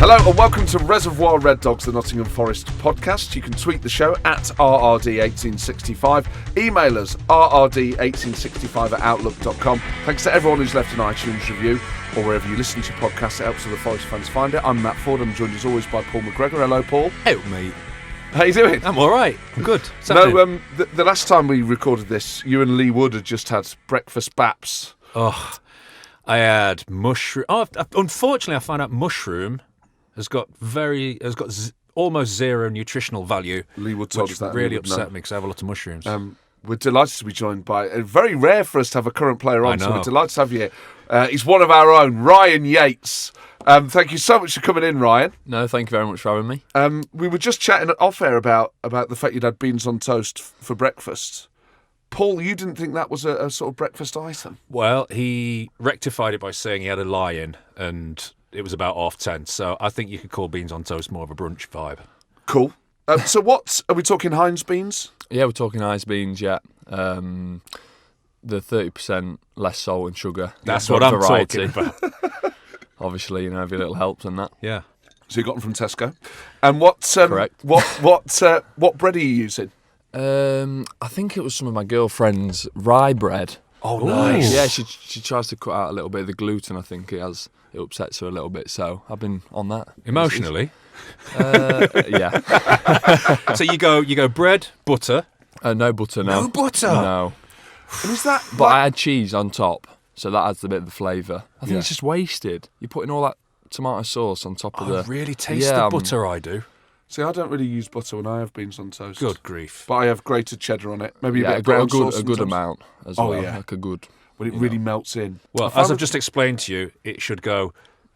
Hello and welcome to Reservoir Red Dogs, the Nottingham Forest podcast. You can tweet the show at RRD1865. Email us rrd1865@outlook.com. Thanks to everyone who's left an iTunes review or wherever you listen to your podcast. It helps other Forest fans find it. I'm Matt Ford. I'm joined as always by Paul McGregor. Hello, Paul. Hey, mate. How you doing? I'm all right. I'm good. The last time we recorded this, you and Lee Wood had just had breakfast baps. Oh, I had mushroom. Unfortunately, I found out mushroom has got almost zero nutritional value. Lee Wood told us that. Really upset me because I have a lot of mushrooms. We're delighted to be joined by, very rare for us to have a current player on, I know. so we're delighted to have you here. He's one of our own, Ryan Yates. Thank you so much for coming in, Ryan. No, thank you very much for having me. We were just chatting off air about the fact you'd had beans on toast for breakfast. Paul, you didn't think that was a sort of breakfast item? Well, he rectified it by saying he had a lie-in and it was about 10:30. So I think you could call beans on toast more of a brunch vibe. Cool. So what, are we talking Heinz beans? Yeah, we're talking ice beans, yeah. The 30% less salt and sugar. That's what I'm variety. talking about. Obviously, every little helps in that. Yeah. So you got them from Tesco. And what? Correct. What bread are you using? I think it was some of my girlfriend's rye bread. Oh, nice. Yeah, she tries to cut out a little bit of the gluten. I think it upsets her a little bit. So I've been on that Emotionally. Yeah. So you go bread, butter. No butter. No. No butter? No. And is that? But I had cheese on top, so that adds a bit of the flavour. I think Yeah. it's just wasted. You're putting all that tomato sauce on top of I the. really taste Yeah, the butter, I do. See, I don't really use butter when I have beans on toast. Good grief. But I have grated cheddar on it. Maybe a bit of a brown good, sauce a good sometimes. amount as Oh, well. yeah. Like a good. When it really melts in. Well, I find as I've it- just explained to you, it should go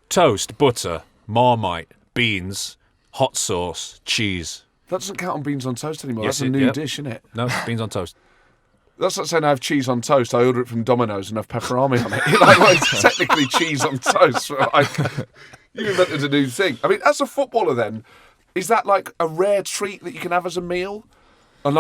toast, butter, Marmite, beans, hot sauce, cheese. That doesn't count on beans on toast anymore. Yes, That's a new yep. dish, isn't it? No, beans on toast. That's like saying I have cheese on toast. I order it from Domino's and have pepperoni on it. Well, it's technically cheese on toast. You invented a new thing. I mean, as a footballer, then, is that like a rare treat that you can have as a meal? And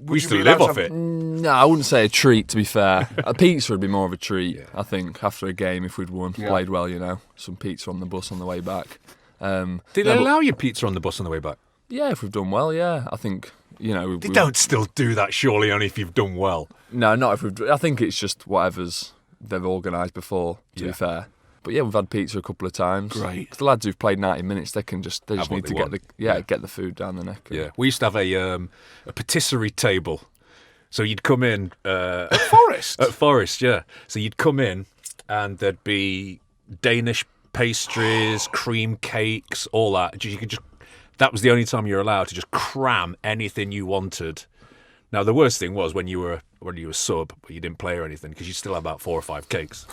We used to live off it. No, I wouldn't say a treat, to be fair. A pizza would be more of a treat, I think, after a game if we'd won, played well, some pizza on the bus on the way back. Did they allow you pizza on the bus on the way back? Yeah, if we've done well, yeah. I think, They don't still do that, surely, only if you've done well. No, not if we've... I think it's just whatever's they've organised before, to be fair. But yeah, we've had pizza a couple of times. Great. 'Cause the lads who've played 90 minutes, they just Have what need they to want. get the food down the neck. Yeah, we used to have a patisserie table. So you'd come in... Forest? At Forest, yeah. So you'd come in and there'd be Danish pastries, cream cakes, all that. You could just... That was the only time you were allowed to just cram anything you wanted. Now, the worst thing was when you were sub, but you didn't play or anything, because you still had about 4 or 5 cakes.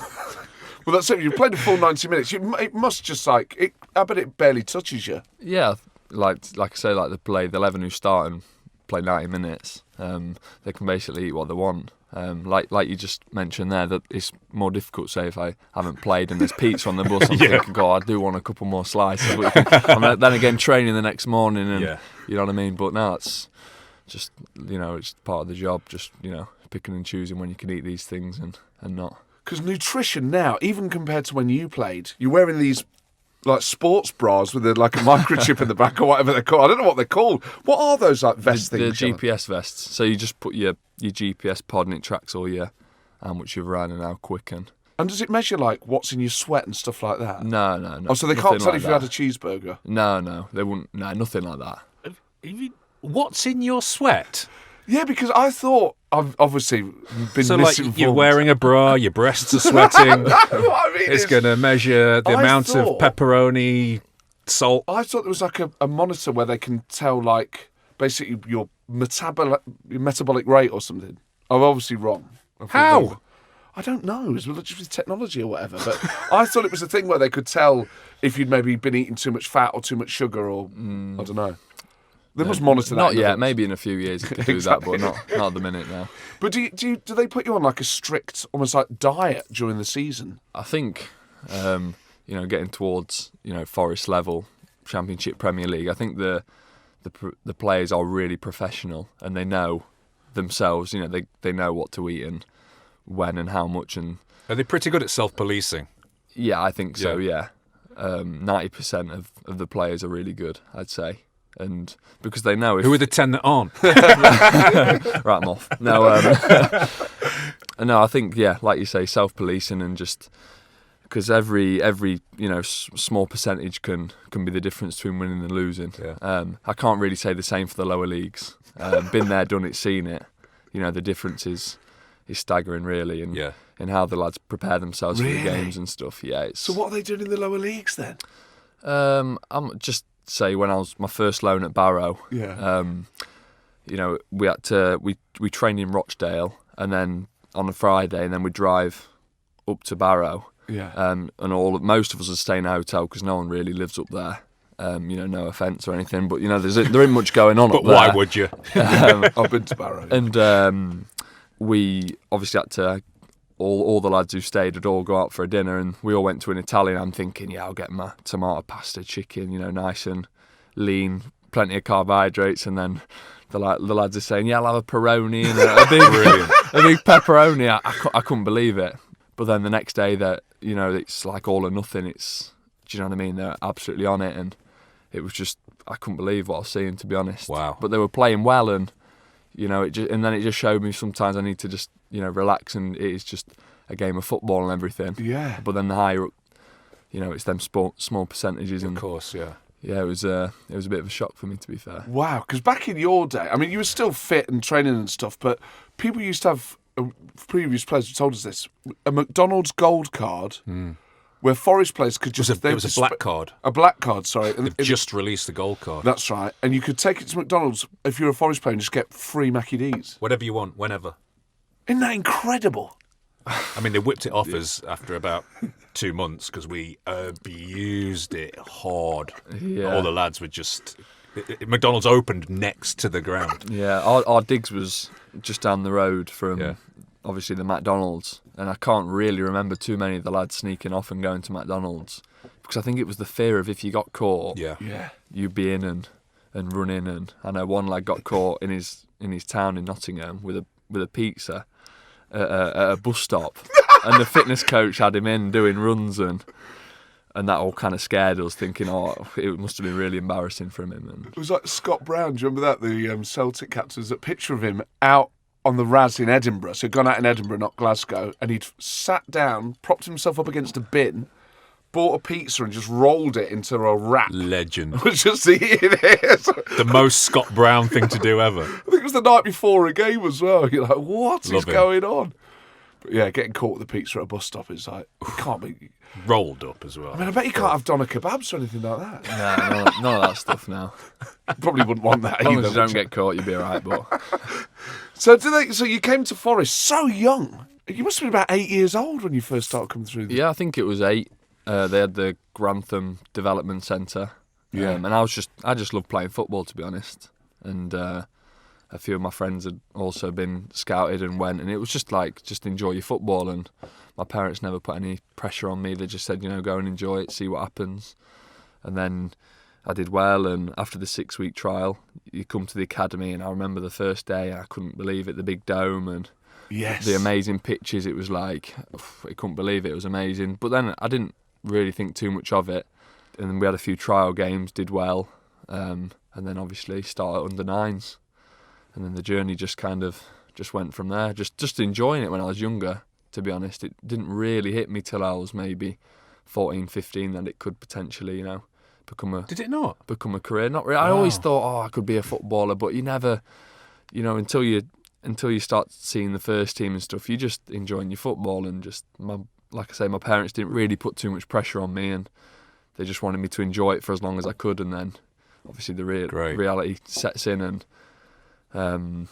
Well, that's it. You played a full 90 minutes. It must just I bet it barely touches you. Yeah, like I say, like the 11 who start and play 90 minutes, they can basically eat what they want. Like you just mentioned there, that it's more difficult, say, if I haven't played and there's pizza on the bus, I'm thinking, God, I do want a couple more slices. And then again, training the next morning, and you know what I mean? But now it's just, it's part of the job, just, picking and choosing when you can eat these things and not. Because nutrition now, even compared to when you played, you're wearing these like sports bras with a microchip in the back or whatever they're called. I don't know what they're called. What are those vest The things? GPS vests. So you just put your GPS pod and it tracks all your how much you've ran and how quick and. And does it measure what's in your sweat and stuff like that? No. Oh, so they nothing can't tell like if you that. had a cheeseburger? No, they wouldn't. No, nothing like that. What's in your sweat? Yeah, because I thought I've obviously been So, misinformed. you're wearing a bra, your breasts are sweating. What I mean It's is, going to measure the I amount of thought- pepperoni, salt. I thought there was a monitor where they can tell basically your metabolic rate or something. I'm obviously wrong. How? I don't know. It's just with technology or whatever. But I thought it was a thing where they could tell if you'd maybe been eating too much fat or too much sugar or I don't know. They must monitor that. Not in yet. advance. Maybe in a few years you could do that, but not at the minute now. But do they put you on a strict, almost like diet during the season? I think, getting towards Forest level, Championship, Premier League. I think the players are really professional and they know themselves. They know what to eat and when and how much. And Are they pretty good at self-policing? yeah, I think so. Yeah. 90% of the players are really good, I'd say. And because they know if... Who are the 10 that aren't? Write them off. No, no, I think, yeah, like you say, self-policing and just... Because every small percentage can be the difference between winning and losing. Yeah. I can't really say the same for the lower leagues. Been there, done it, seen it. The difference is staggering, really, and how the lads prepare themselves for the games and stuff. Yeah. So what are they doing in the lower leagues then? I'm just say when I was my first loan at Barrow. Yeah. We had to we trained in Rochdale, and then on a Friday, and then we drive up to Barrow. Yeah. And most of us would stay in a hotel because no one really lives up there. No offence or anything, but there isn't much going on. But up there. why would you? I've been to Barrow. And we obviously had to. All the lads who stayed would all go out for a dinner, and we all went to an Italian. I'm thinking, yeah, I'll get my tomato pasta, chicken, nice and lean, plenty of carbohydrates, and then the lads are saying, yeah, I'll have a Peroni and a big pepperoni. I couldn't believe it. But then the next day, that it's like all or nothing. It's, do you know what I mean? They're absolutely on it, and it was just, I couldn't believe what I was seeing, to be honest. Wow. But they were playing well, and and then it just showed me sometimes I need to just relax, and it is just a game of football and everything. Yeah. But then the higher up, it's them small percentages, and Of course, yeah. yeah, it was a bit of a shock for me, to be fair. Wow, because back in your day, I mean, you were still fit and training and stuff, but people used to have, previous players who told us this, a McDonald's gold card where Forest players could just... It was a black card. A black card, sorry. And They've just released the gold card. That's right. And you could take it to McDonald's if you're a Forest player and just get free Mackie D's. Whatever you want, whenever. Isn't that incredible? I mean, they whipped it off us after about 2 months because we abused it hard. Yeah. All the lads were just... McDonald's opened next to the ground. Yeah, our digs was just down the road from Yeah. obviously the McDonald's, and I can't really remember too many of the lads sneaking off and going to McDonald's because I think it was the fear of if you got caught, Yeah. you'd be in and run in. And I know one lad got caught in his town in Nottingham with a pizza at a bus stop, and the fitness coach had him in doing runs, and that all kind of scared us, thinking, it must have been really embarrassing for him. And It was like Scott Brown, do you remember that? The Celtic captain, there's a picture of him out on the Raz in Edinburgh. So he'd gone out in Edinburgh, not Glasgow, and he'd sat down, propped himself up against a bin, bought a pizza and just rolled it into a wrap. Legend. Was just eating it. The most Scott Brown thing to do ever. I think it was the night before a game as well. You're like, what is Love him. going on? But yeah, getting caught with a pizza at a bus stop is like, it can't be. Rolled up as well. I mean, I bet you can't have doner kebabs or anything like that. nah, none of that stuff now. You probably wouldn't want that As long either. as you don't get caught, you'll be alright. But So you came to Forest so young. You must have been about 8 years old when you first started coming through. yeah, I think it was 8. They had the Grantham Development Centre. Yeah. And I just loved playing football, to be honest. And a few of my friends had also been scouted and went, and it was just enjoy your football. And my parents never put any pressure on me. They just said, go and enjoy it, see what happens. And then I did well, and after the 6-week trial, you come to the academy, and I remember the first day, I couldn't believe it, the big dome and Yes. the amazing pitches. It was like, I couldn't believe it. It was amazing. But then I didn't really think too much of it. And then we had a few trial games, did well, and then obviously started under 9s. And then the journey just went from there. Just enjoying it when I was younger, to be honest. It didn't really hit me till I was maybe 14, 15 that it could potentially, become a Did it not? become a career. Not really. I always thought, I could be a footballer, but you never, until you start seeing the first team and stuff, you're just enjoying your football. And just like I say, my parents didn't really put too much pressure on me, and they just wanted me to enjoy it for as long as I could. And then obviously the reality sets in, and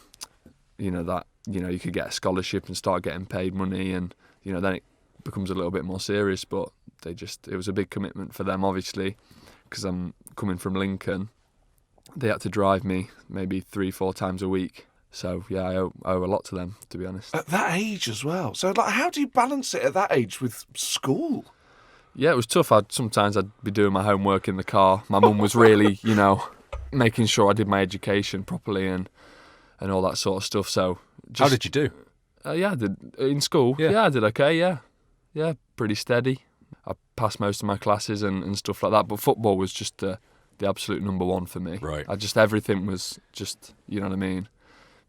you could get a scholarship and start getting paid money, and then it becomes a little bit more serious. But it was a big commitment for them, obviously, because I'm coming from Lincoln. They had to drive me maybe 3-4 times a week. So yeah, I owe a lot to them, to be honest. At that age as well. So how do you balance it at that age with school? Yeah, it was tough. Sometimes I'd be doing my homework in the car. My mum was really, making sure I did my education properly and all that sort of stuff. So How did you do? Yeah, I did in school. Yeah, I did okay. Yeah, pretty steady. I passed most of my classes and stuff like that. But football was just the absolute number one for me. Right. Everything was just, you know what I mean,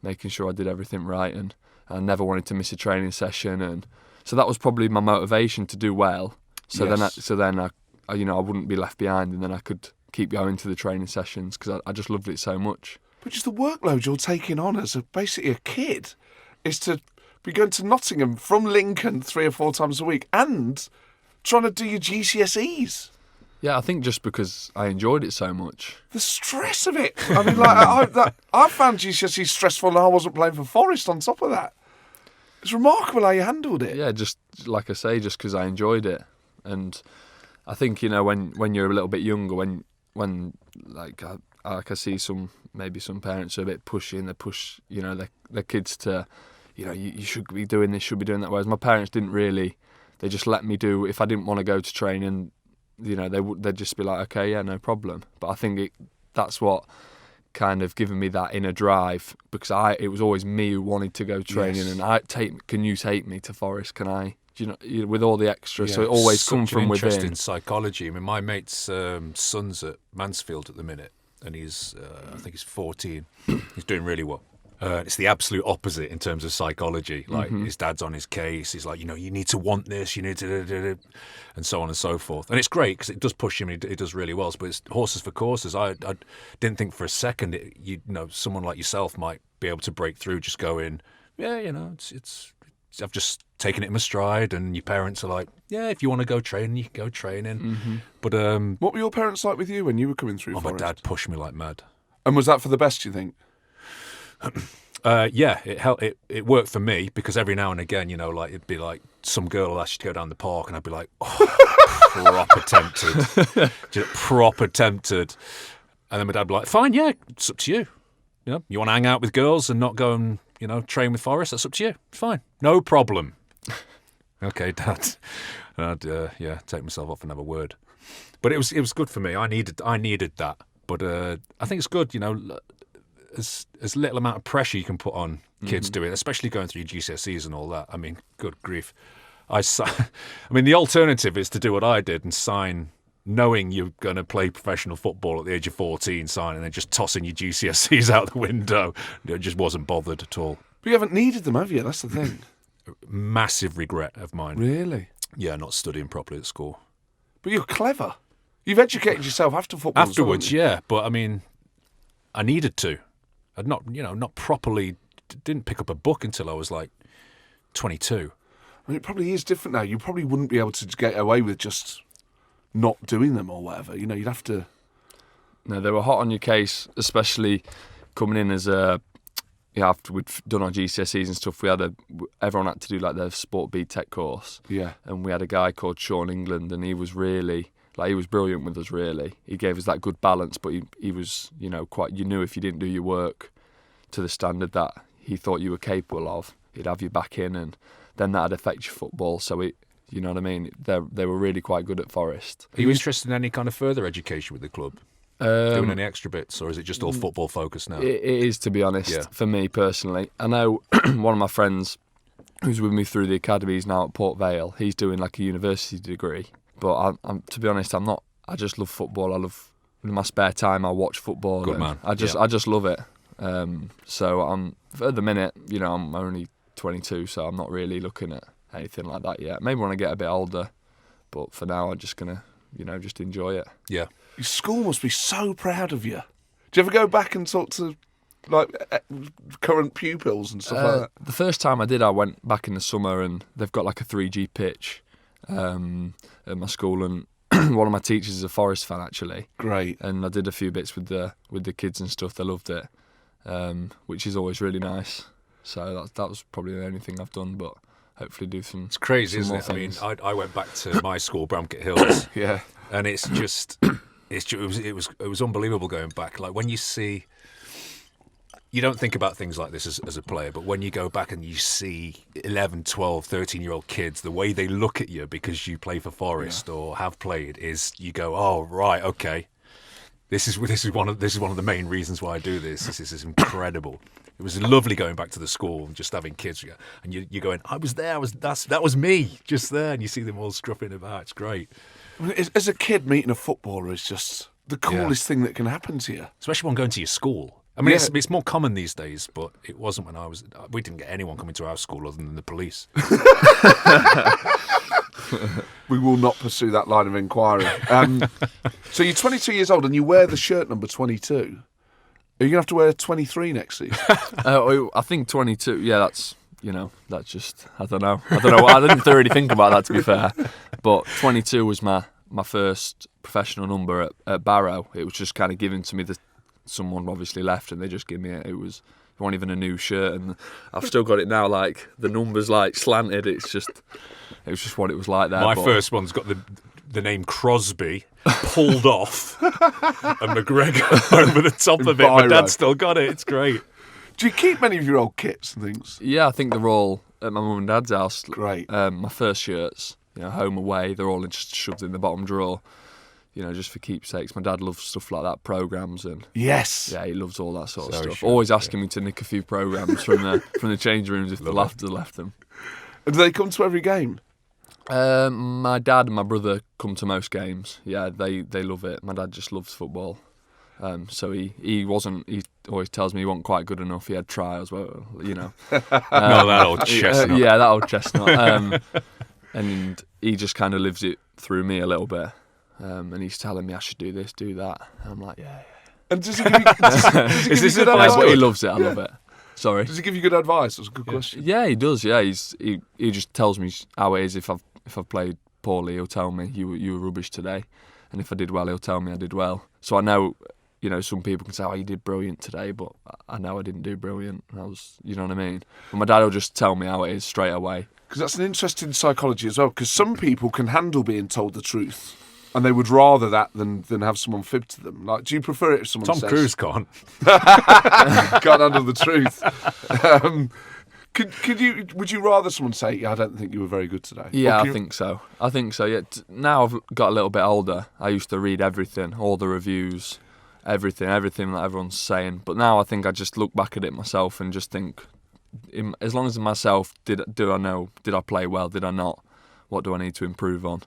making sure I did everything right, and I never wanted to miss a training session, and so that was probably my motivation to do well. So then I wouldn't be left behind, and then I could keep going to the training sessions because I just loved it so much. But just the workload you're taking on as basically a kid is to be going to Nottingham from Lincoln 3 or 4 times a week and trying to do your GCSEs. Yeah, I think just because I enjoyed it so much. The stress of it. I mean, like I found GCSE stressful, and I wasn't playing for Forest on top of that. It's remarkable how you handled it. Yeah, just like I say, just because I enjoyed it. And I think, when you're a little bit younger, when I see some parents are a bit pushy, and they push, their kids to, you should be doing this, should be doing that. Whereas my parents didn't really. They just let me do. If I didn't want to go to training, they'd just be like, okay, yeah, no problem. But I think that's what kind of given me that inner drive, because it was always me who wanted to go training. Yes. And can you take me to Forest? Can I? With all the extra, so it always comes from within. Interest in psychology. I mean, my mate's son's at Mansfield at the minute, and he's I think he's 14. He's doing really well. It's the absolute opposite in terms of psychology. Like his dad's on his case. He's like, you need to want this, you need to, and so on and so forth. And it's great because it does push him. He does really well. But it's horses for courses. I didn't think for a second someone like yourself might be able to break through. Just going, yeah, it's. I've just taken it in my stride, and your parents are like, yeah, if you want to go training, you can go training. Mm-hmm. But what were your parents like with you when you were coming through Forest? My dad pushed me like mad. And was that for the best, do you think? Yeah, it worked for me, because every now and again, it'd be like some girl will ask you to go down the park, and I'd be like, proper tempted. And then my dad'd be like, fine, yeah, it's up to you. You want to hang out with girls and not go and train with Forest? That's up to you. Fine, no problem. Okay, Dad. I'd take myself off and have a word. But it was good for me. I needed that. But I think it's good. As little amount of pressure you can put on kids doing, especially going through your GCSEs and all that. I mean, good grief. The alternative is to do what I did and sign, knowing you're going to play professional football at the age of 14, sign, and then just tossing your GCSEs out the window. It just wasn't bothered at all. But you haven't needed them, have you? That's the thing. Massive regret of mine. Really? Yeah, not studying properly at school. But you're clever. You've educated yourself after football. Afterwards, yeah. But I mean, I needed to. I'd not properly, didn't pick up a book until I was like 22. I mean, it probably is different now. You probably wouldn't be able to get away with just not doing them or whatever. You'd have to. No, they were hot on your case, especially coming in as after we'd done our GCSEs and stuff. Everyone had to do like their Sport B Tech course. Yeah. And we had a guy called Sean England, and he was really. He was brilliant with us, really. He gave us that good balance, but he was, quite. You knew if you didn't do your work to the standard that he thought you were capable of, he'd have you back in, and then that'd affect your football. So you know what I mean? They were really quite good at Forest. Are you interested in any kind of further education with the club? Doing any extra bits, or is it just all football focused now? It is, to be honest, Yeah. for me personally. I know one of my friends who's with me through the academies now at Port Vale. He's doing like a university degree. But I'm to be honest, I'm not. I just love football. In my spare time, I watch football. Good man. I just love it. So I'm at the minute, I'm only 22, so I'm not really looking at anything like that yet. Maybe when I get a bit older, but for now, I'm just gonna, just enjoy it. Yeah. Your school must be so proud of you. Do you ever go back and talk to current pupils and stuff like that? The first time I did, I went back in the summer, and they've got like a 3G pitch. At my school, and one of my teachers is a Forest fan actually. Great. And I did a few bits with the kids and stuff. They loved it, which is always really nice. So that was probably the only thing I've done, but hopefully do some. It's crazy, isn't it? Things. I mean, I went back to my school, Bramket Hills. Yeah. And it was unbelievable going back. Like when you see. You don't think about things like this as a player, but when you go back and you see 11, 12, 13-year-old kids, the way they look at you because you play for Forest or have played is you go, oh, right, okay. This is one of the main reasons why I do this. This is incredible. It was lovely going back to the school and just having kids, and you're going, I was there. That was me just there, and you see them all scruffing about. It's great. I mean, as a kid, meeting a footballer is just the coolest thing that can happen to you. Especially when going to your school. I mean, it's more common these days, but it wasn't when I was. We didn't get anyone coming to our school other than the police. We will not pursue that line of inquiry. So you're 22 years old and you wear the shirt number 22. Are you going to have to wear 23 next season? I think 22. Yeah, that's just I don't know. I didn't really think about that, to be fair. But 22 was my first professional number at Barrow. It was just kind of given to me. Someone obviously left and they just gave me it. It wasn't even a new shirt, and I've still got it now. Like the numbers like slanted. It was just what it was like there. My first one's got the name Crosby pulled off and McGregor over the top of it. My dad's still got it. It's great. Do you keep many of your old kits and things? Yeah, I think they're all at my mum and dad's house. Great. My first shirts, home away, they're all just shoved in the bottom drawer. Just for keepsakes. My dad loves stuff like that, programmes, and yes, yeah, he loves all that sort of stuff. Sure. Always asking me to nick a few programmes from the change rooms if the laughters left them. And do they come to every game? My dad and my brother come to most games. Yeah, they love it. My dad just loves football. So he wasn't. He always tells me he wasn't quite good enough. He had trials, well, No, that old chestnut. Yeah, that old chestnut. And he just kind of lives it through me a little bit. And he's telling me I should do this, do that. And I'm like, yeah. And does he give you, does he give you good advice? He loves it. I love it. Sorry. Does he give you good advice? That's a good question. Yeah, he does. Yeah, he just tells me how it is. If I've played poorly, he'll tell me you were rubbish today, and if I did well, he'll tell me I did well. So I know, some people can say, oh, you did brilliant today, but I know I didn't do brilliant. I was, you know what I mean. But my dad will just tell me how it is straight away. Because that's an interesting psychology as well. Because some people can handle being told the truth. And they would rather that than have someone fib to them. Like, do you prefer it if someone Tom says... Cruise can't. Can't handle the truth. Would you rather someone say, yeah, I don't think you were very good today? Yeah, I think so. Yeah. Now I've got a little bit older. I used to read everything, all the reviews, everything that everyone's saying. But now I think I just look back at it myself and just think, as long as myself, did I play well? Did I not? What do I need to improve on?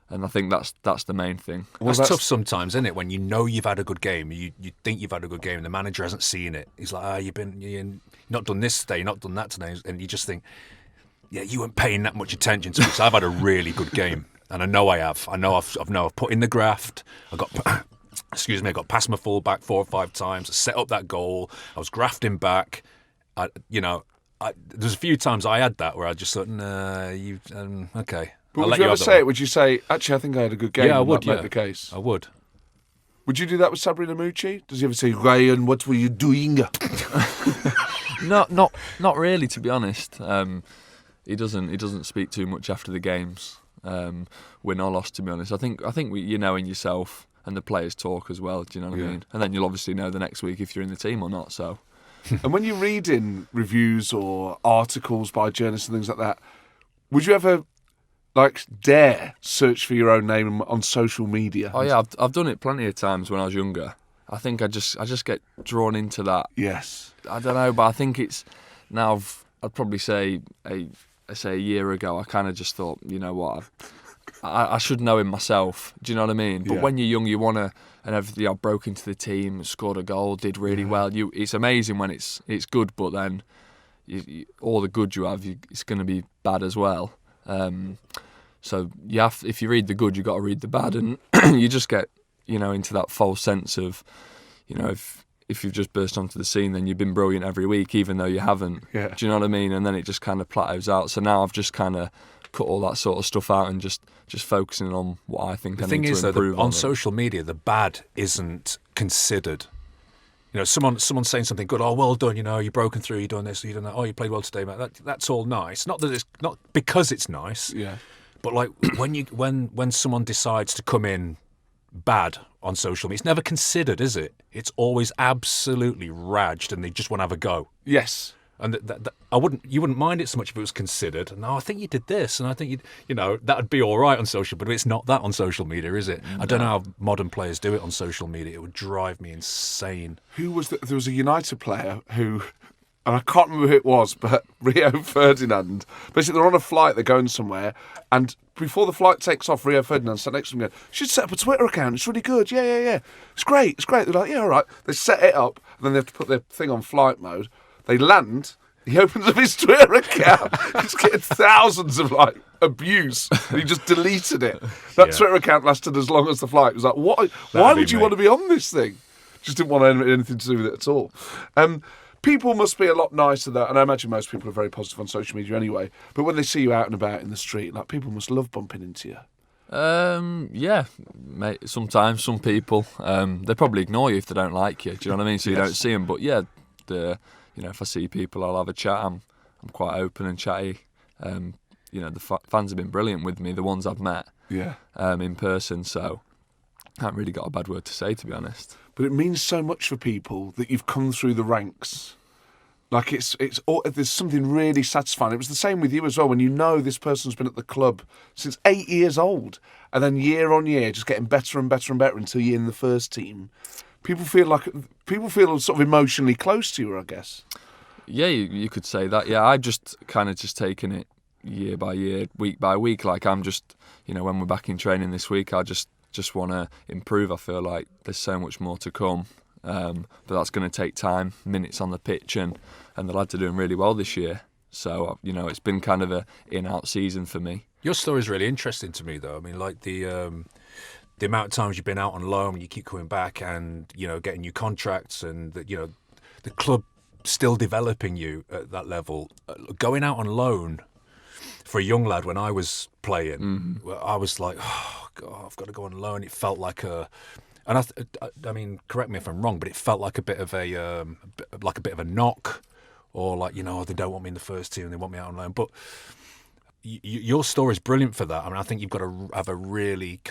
And I think that's the main thing. Well, that's tough sometimes, isn't it? When you know you've had a good game, you think you've had a good game, and the manager hasn't seen it. He's like, you've not done this today, you've not done that today, and you just think, yeah, you weren't paying that much attention to me. So I've had a really good game, and I know I have. I know I've put in the graft. I got past my fullback 4 or 5 times. I set up that goal. I was grafting back. There's a few times I had that where I just thought, okay. But would you ever say it? Would you say, actually, I think I had a good game? Yeah, I would. Make the case. I would. Would you do that with Sabri Lamucci? Does he ever say, Ryan, what were you doing? Not really, to be honest. He doesn't speak too much after the games, win or loss. To be honest, I think in yourself, and the players talk as well. Do you know what I mean? And then you'll obviously know the next week if you're in the team or not. So. And when you're reading reviews or articles by journalists and things like that, would you ever dare search for your own name on social media? Oh yeah, I've done it plenty of times when I was younger. I think I just get drawn into that. Yes. I don't know, but I think it's now. I'd probably say a year ago. I kind of just thought, you know what, I should know him myself. Do you know what I mean? But when you're young, you want to, and everything. I broke into the team, scored a goal, did really well. It's amazing when it's good, but then all the good you have, it's going to be bad as well. So if you read the good, you got to read the bad, and you just get into that false sense of, if you've just burst onto the scene, then you've been brilliant every week, even though you haven't. Yeah. Do you know what I mean? And then it just kind of plateaus out. So now I've just kind of cut all that sort of stuff out and just focusing on what I think I need to improve on. The thing is, on social media, the bad isn't considered. Someone saying something good. Oh, well done. You've broken through. You've done this. You've done that. Oh, you played well today, mate. That's all nice. Not that it's not because it's nice. Yeah. But when someone decides to come in bad on social media, it's never considered, is it? It's always absolutely raged, and they just want to have a go. Yes. And you wouldn't mind it so much if it was considered. No, I think you did this, and I think that'd be all right on social. But it's not that on social media, is it? No. I don't know how modern players do it on social media. It would drive me insane. There was a United player who, and I can't remember who it was, but Rio Ferdinand. Basically, they're on a flight, they're going somewhere, and before the flight takes off, Rio Ferdinand sat next to him and goes, "You should set up a Twitter account, it's really good, yeah. It's great. They're like, yeah, all right. They set it up, and then they have to put their thing on flight mode. They land, he opens up his Twitter account, he's getting thousands of, abuse, and he just deleted it. That Twitter account lasted as long as the flight. It was like, why would you want to be on this thing? Just didn't want anything to do with it at all. People must be a lot nicer though, and I imagine most people are very positive on social media anyway. But when they see you out and about in the street, people must love bumping into you. Yeah, mate. Sometimes some people they probably ignore you if they don't like you. Do you know what I mean? So you don't see them. But yeah, if I see people, I'll have a chat. I'm quite open and chatty. The fans have been brilliant with me. The ones I've met, in person. So I haven't really got a bad word to say, to be honest. But it means so much for people that you've come through the ranks. There's something really satisfying. It was the same with you as well, when you know this person's been at the club since 8 years old, and then year on year just getting better and better and better until you're in the first team. People feel sort of emotionally close to you, I guess. Yeah, you could say that. Yeah, I've just kind of taken it year by year, week by week. I'm just, when we're back in training this week, I just want to improve. I feel like there's so much more to come. But that's going to take time, minutes on the pitch, and the lads are doing really well this year. So, it's been kind of a in-out season for me. Your story's really interesting to me, though. I mean, the amount of times you've been out on loan and you keep coming back and, getting new contracts, and, the club still developing you at that level. Going out on loan for a young lad when I was playing, I was like, oh, God, I've got to go on loan. It felt like and I mean, correct me if I'm wrong, but it felt like a bit of a knock, or they don't want me in the first team, they want me out on loan. But your story is brilliant for that. I mean, I think you've got to have a really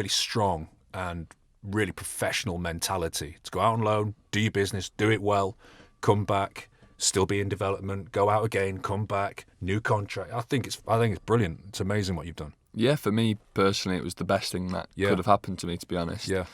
strong and really professional mentality to go out on loan, do your business, do it well, come back, still be in development, go out again, come back, new contract. I think it's brilliant. It's amazing what you've done. Yeah, for me personally, it was the best thing that could have happened to me, to be honest. Yeah,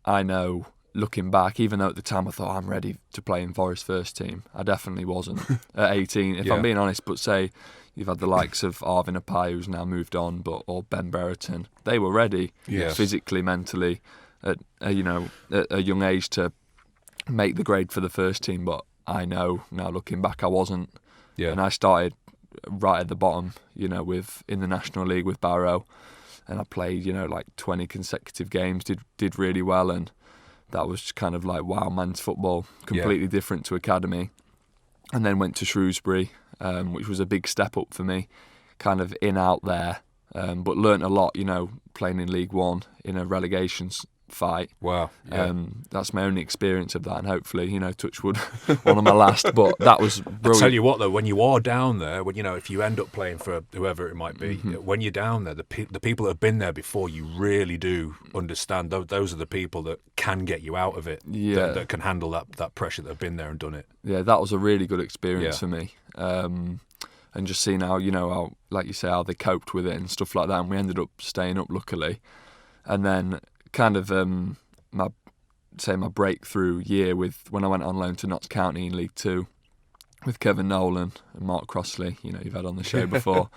I know, looking back, even though at the time I thought I'm ready to play in Forest first team, I definitely wasn't at 18, if I'm being honest. But say you've had the likes of Arvin Apai, who's now moved on, or Ben Brereton, they were ready physically, mentally, at a young age to make the grade for the first team. But I know now, looking back, I wasn't. Yeah. And I started right at the bottom, in the National League with Barrow, and I played, 20 consecutive games, did really well, and that was kind of like, wow, man's football, completely different to academy. And then went to Shrewsbury, which was a big step up for me, kind of out there, but learnt a lot, playing in League One in a relegation fight. Wow. Yeah. That's my only experience of that, and hopefully, touch wood, one of my last. But that was brilliant. I'll tell you what, though, when you are down there, if you end up playing for whoever it might be, when you're down there, the people that have been there before, you really do understand. Those are the people that can get you out of it. Yeah. That can handle that pressure, that have been there and done it. Yeah, that was a really good experience for me. And just seeing how, how, like you say, how they coped with it and stuff like that. And we ended up staying up, luckily. And then kind of my breakthrough year when I went on loan to Notts County in League Two with Kevin Nolan and Mark Crossley, you've had on the show before.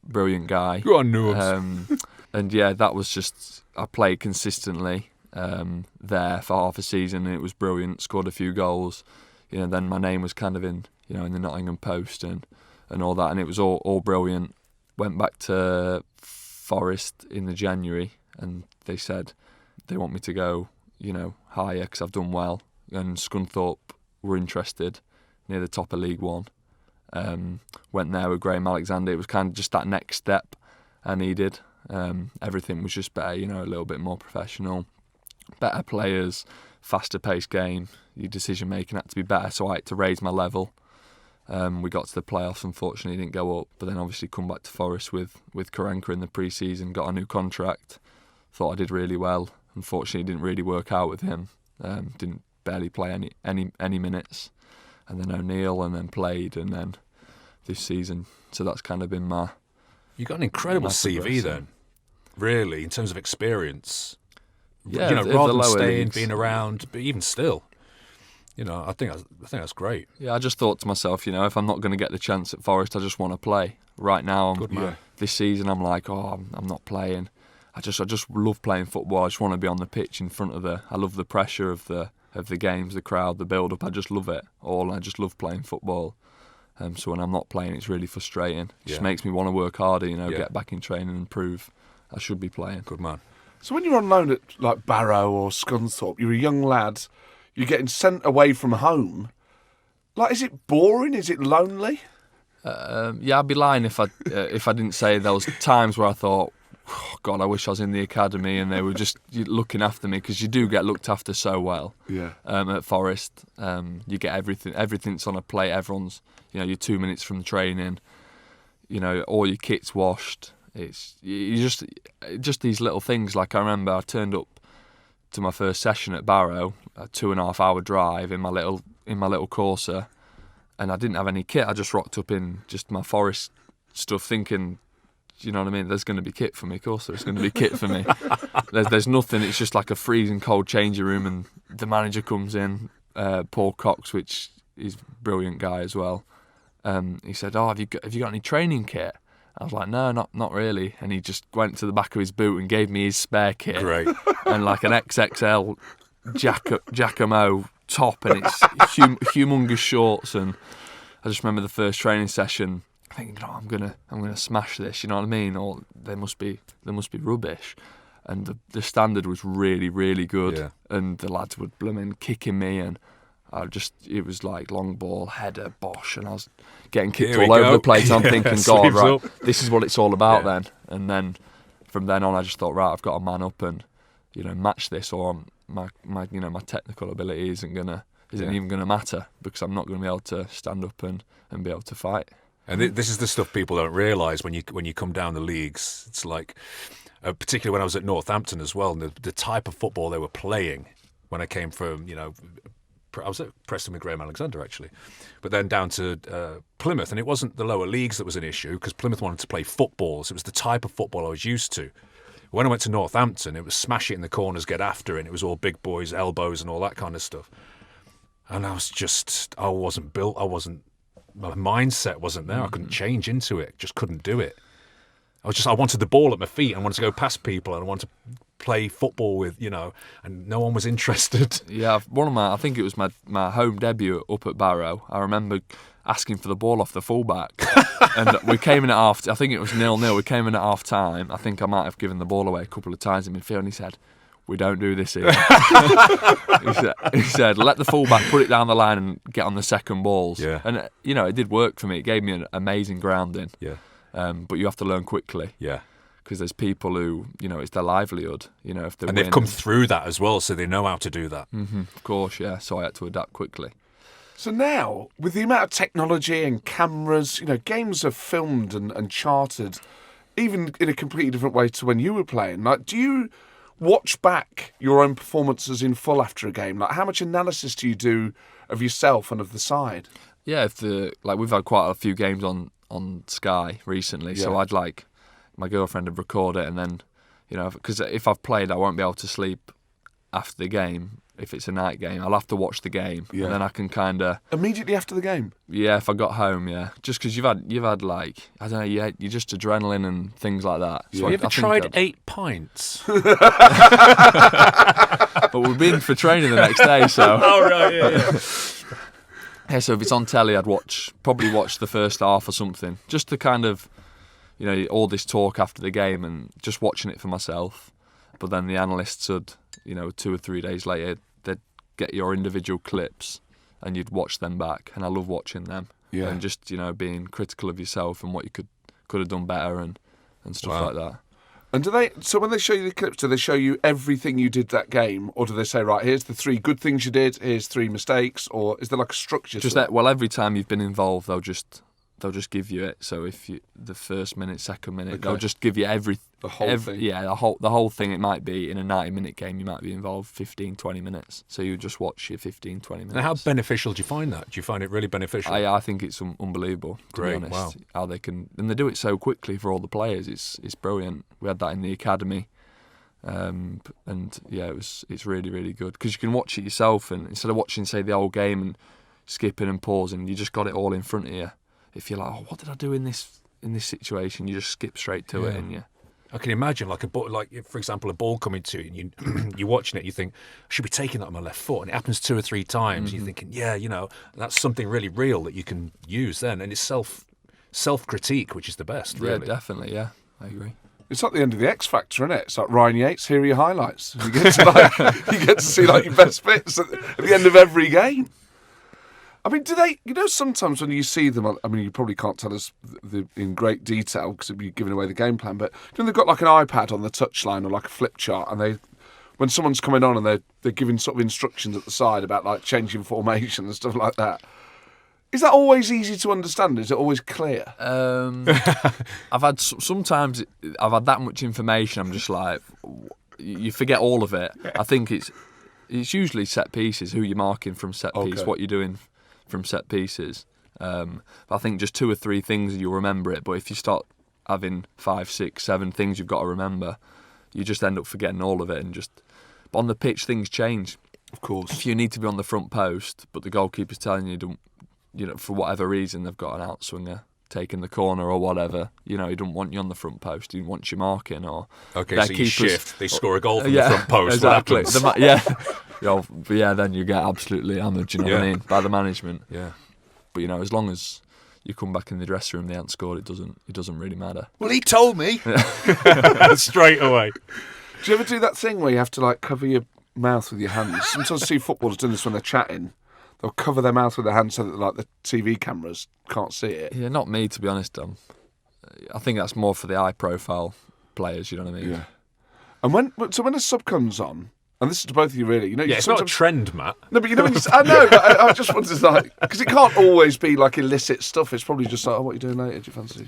Brilliant guy. Go on, Noobs. And yeah, that was just, I played consistently there for half a season, and it was brilliant. Scored a few goals. Then my name was kind of in the Nottingham Post and all that, and it was all brilliant. Went back to Forest in the January, and they said they want me to go, higher because I've done well. And Scunthorpe were interested, near the top of League One. Went there with Graham Alexander. It was kind of just that next step I needed. Everything was just better, a little bit more professional, better players, faster paced game. Your decision making had to be better, so I had to raise my level. We got to the playoffs, unfortunately didn't go up, but then obviously come back to Forest with Karanka in the pre-season, got a new contract. Thought I did really well. Unfortunately, it didn't really work out with him. Didn't barely play any minutes. and then O'Neill, and then played, and then this season. So that's kind of been my... You got an incredible my CV progression. then, really, in terms of experience. Yeah, you know, of the rather than lower staying, leagues. being around, but even still, you know, I think that's great. Yeah, I just thought to myself, if I'm not going to get the chance at Forest, I just want to play. Right now, Good man. this season, I'm like, I'm not playing. I just love playing football. I just want to be on the pitch in front of I love the pressure of the games, the crowd, the build up. I just love it all. I just love playing football. So when I'm not playing, it's really frustrating. It just makes me want to work harder, get back in training and prove I should be playing. Good man. So when you're on loan at like Barrow or Scunthorpe, you're a young lad, you're getting sent away from home. Like, is it boring? Is it lonely? Yeah, I'd be lying if I didn't say there was times where I thought, oh, God, I wish I was in the academy and they were just looking after me, because you do get looked after so well. Yeah. At Forest, you get everything. Everything's on a plate. Everyone's, you're 2 minutes from training. All your kit's washed. It's just these little things. Like, I remember I turned up to my first session at Barrow, a 2.5 hour drive in my little Corsa, and I didn't have any kit. I just rocked up in just my Forest stuff, thinking, you know what I mean? There's going to be kit for me. Of course, there's going to be kit for me. There's nothing. It's just like a freezing cold changing room, and the manager comes in, Paul Cox, which is a brilliant guy as well. He said, "Oh, have you got any training kit?" I was like, "No, not really." And he just went to the back of his boot and gave me his spare kit. Great. And like an XXL Giacomo top, and it's humongous shorts. And I just remember the first training session thinking, "Oh, I'm gonna smash this." You know what I mean? Or they must be rubbish. And the standard was really, really good. Yeah. And the lads would blooming kicking me, and it was like long ball, header, bosh, and I was getting kicked Here we all over go. the place. I'm Yeah, thinking, God, sleeves right, up. this is what it's all about Yeah. then. And then from then on, I just thought, right, I've got to man up and match this, or my technical ability isn't even gonna matter, because I'm not gonna be able to stand up and be able to fight. And this is the stuff people don't realise when you come down the leagues. It's like, particularly when I was at Northampton as well, and the type of football they were playing when I came from, I was at Preston with Graham Alexander actually, but then down to Plymouth, and it wasn't the lower leagues that was an issue, because Plymouth wanted to play football, so it was the type of football I was used to. When I went to Northampton, it was smash it in the corners, get after it, and it was all big boys, elbows and all that kind of stuff. And I wasn't built, my mindset wasn't there. I couldn't change into it, just couldn't do it. I wanted the ball at my feet, and I wanted to go past people, and I wanted to play football with, and no one was interested. Yeah, I think it was my home debut up at Barrow. I remember asking for the ball off the fullback, and we came in at half. I think it was 0-0. We came in at half time. I think I might have given the ball away a couple of times in midfield, and he said, "We don't do this here." he said, "Let the fullback put it down the line and get on the second balls." Yeah. And it did work for me. It gave me an amazing grounding. Yeah. But you have to learn quickly. Yeah. Because there's people who, it's their livelihood. If they And win, they've come through that as well, so they know how to do that. of course, yeah. So I had to adapt quickly. So now, with the amount of technology and cameras, games are filmed and charted, even in a completely different way to when you were playing. Like, do you watch back your own performances in full after a game? Like, how much analysis do you do of yourself and of the side? Yeah, we've had quite a few games on Sky recently, so Yeah. I'd like my girlfriend to record it, and then because if I've played, I won't be able to sleep after the game. If it's a night game, I'll have to watch the game, Yeah. and then I can kind of Immediately after the game? if I got home, just because you've had like, I don't know, you're just adrenaline and things like that. So Have you ever I think tried I'd- 8 pints? But we've been for training the next day, so. Oh, right, yeah. Yeah, so if it's on telly, I'd probably watch the first half or something, just to kind of, all this talk after the game and just watching it for myself. But then the analysts would, 2 or 3 days later, they'd get your individual clips and you'd watch them back. And I love watching them. Yeah. And just, being critical of yourself and what you could have done better and stuff Wow. like that. And so when they show you the clips, do they show you everything you did that game? Or do they say, right, here's the 3 good things you did, here's 3 mistakes? Or is there like a structure Just to it? that, well, every time you've been involved, they'll just they'll just give you it. So if you the first minute, second minute, they'll just give you the whole thing. Yeah, the whole thing. It might be in a 90-minute game, you might be involved 15, 20 minutes. So you just watch your 15, 20 minutes. And how beneficial do you find that? Do you find it really beneficial? I think it's unbelievable. To Great, be honest, wow. How they can, and they do it so quickly for all the players. It's brilliant. We had that in the academy. And yeah, it's really, really good because you can watch it yourself, and instead of watching, say, the whole game and skipping and pausing, you just got it all in front of you. If you're like, oh, what did I do in this situation? You just skip straight to it, and yeah. I can imagine, like for example, a ball coming to you, and you're watching it. You think, I should be taking that on my left foot, and it happens 2 or 3 times. And you're thinking, yeah, that's something really real that you can use then, and it's self-critique, which is the best. Really. Yeah, definitely. Yeah, I agree. It's like the end of the X Factor, isn't it? It's like Ryan Yates, here are your highlights. You get to see like your best bits at the end of every game. I mean, do they? Sometimes when you see them, I mean, you probably can't tell us in great detail because it'd be giving away the game plan. But they've got like an iPad on the touchline or like a flip chart, and when someone's coming on and they're giving sort of instructions at the side about like changing formation and stuff like that. Is that always easy to understand? Is it always clear? I've had sometimes I've had that much information. I'm just like, you forget all of it. I think it's usually set pieces, who you're marking from set piece, what you're doing from set pieces. But I think just 2 or 3 things you'll remember it. But if you start having 5, 6, 7 things you've got to remember, you just end up forgetting all of it. But on the pitch, things change. Of course. If you need to be on the front post, but the goalkeeper's telling you for whatever reason they've got an outswinger taking the corner or whatever, he doesn't want you on the front post. He wants you marking or. Okay, so you shift. They score a goal from the front post. Exactly. What happens? But then you get absolutely hammered. You know what I mean? By the management. Yeah. But as long as you come back in the dressing room, they haven't scored. It doesn't really matter. Well, he told me straight away. Do you ever do that thing where you have to like cover your mouth with your hands? Sometimes I see footballers doing this when they're chatting. They'll cover their mouth with their hands so that like the TV cameras can't see it. Yeah, not me, to be honest. I think that's more for the high profile players. You know what I mean? Yeah. And when a sub comes on, and this is to both of you really, it's not a trend, Matt. No, but I know, but I just wanted to because it can't always be like illicit stuff. It's probably just like, oh, what are you doing later? Do you fancy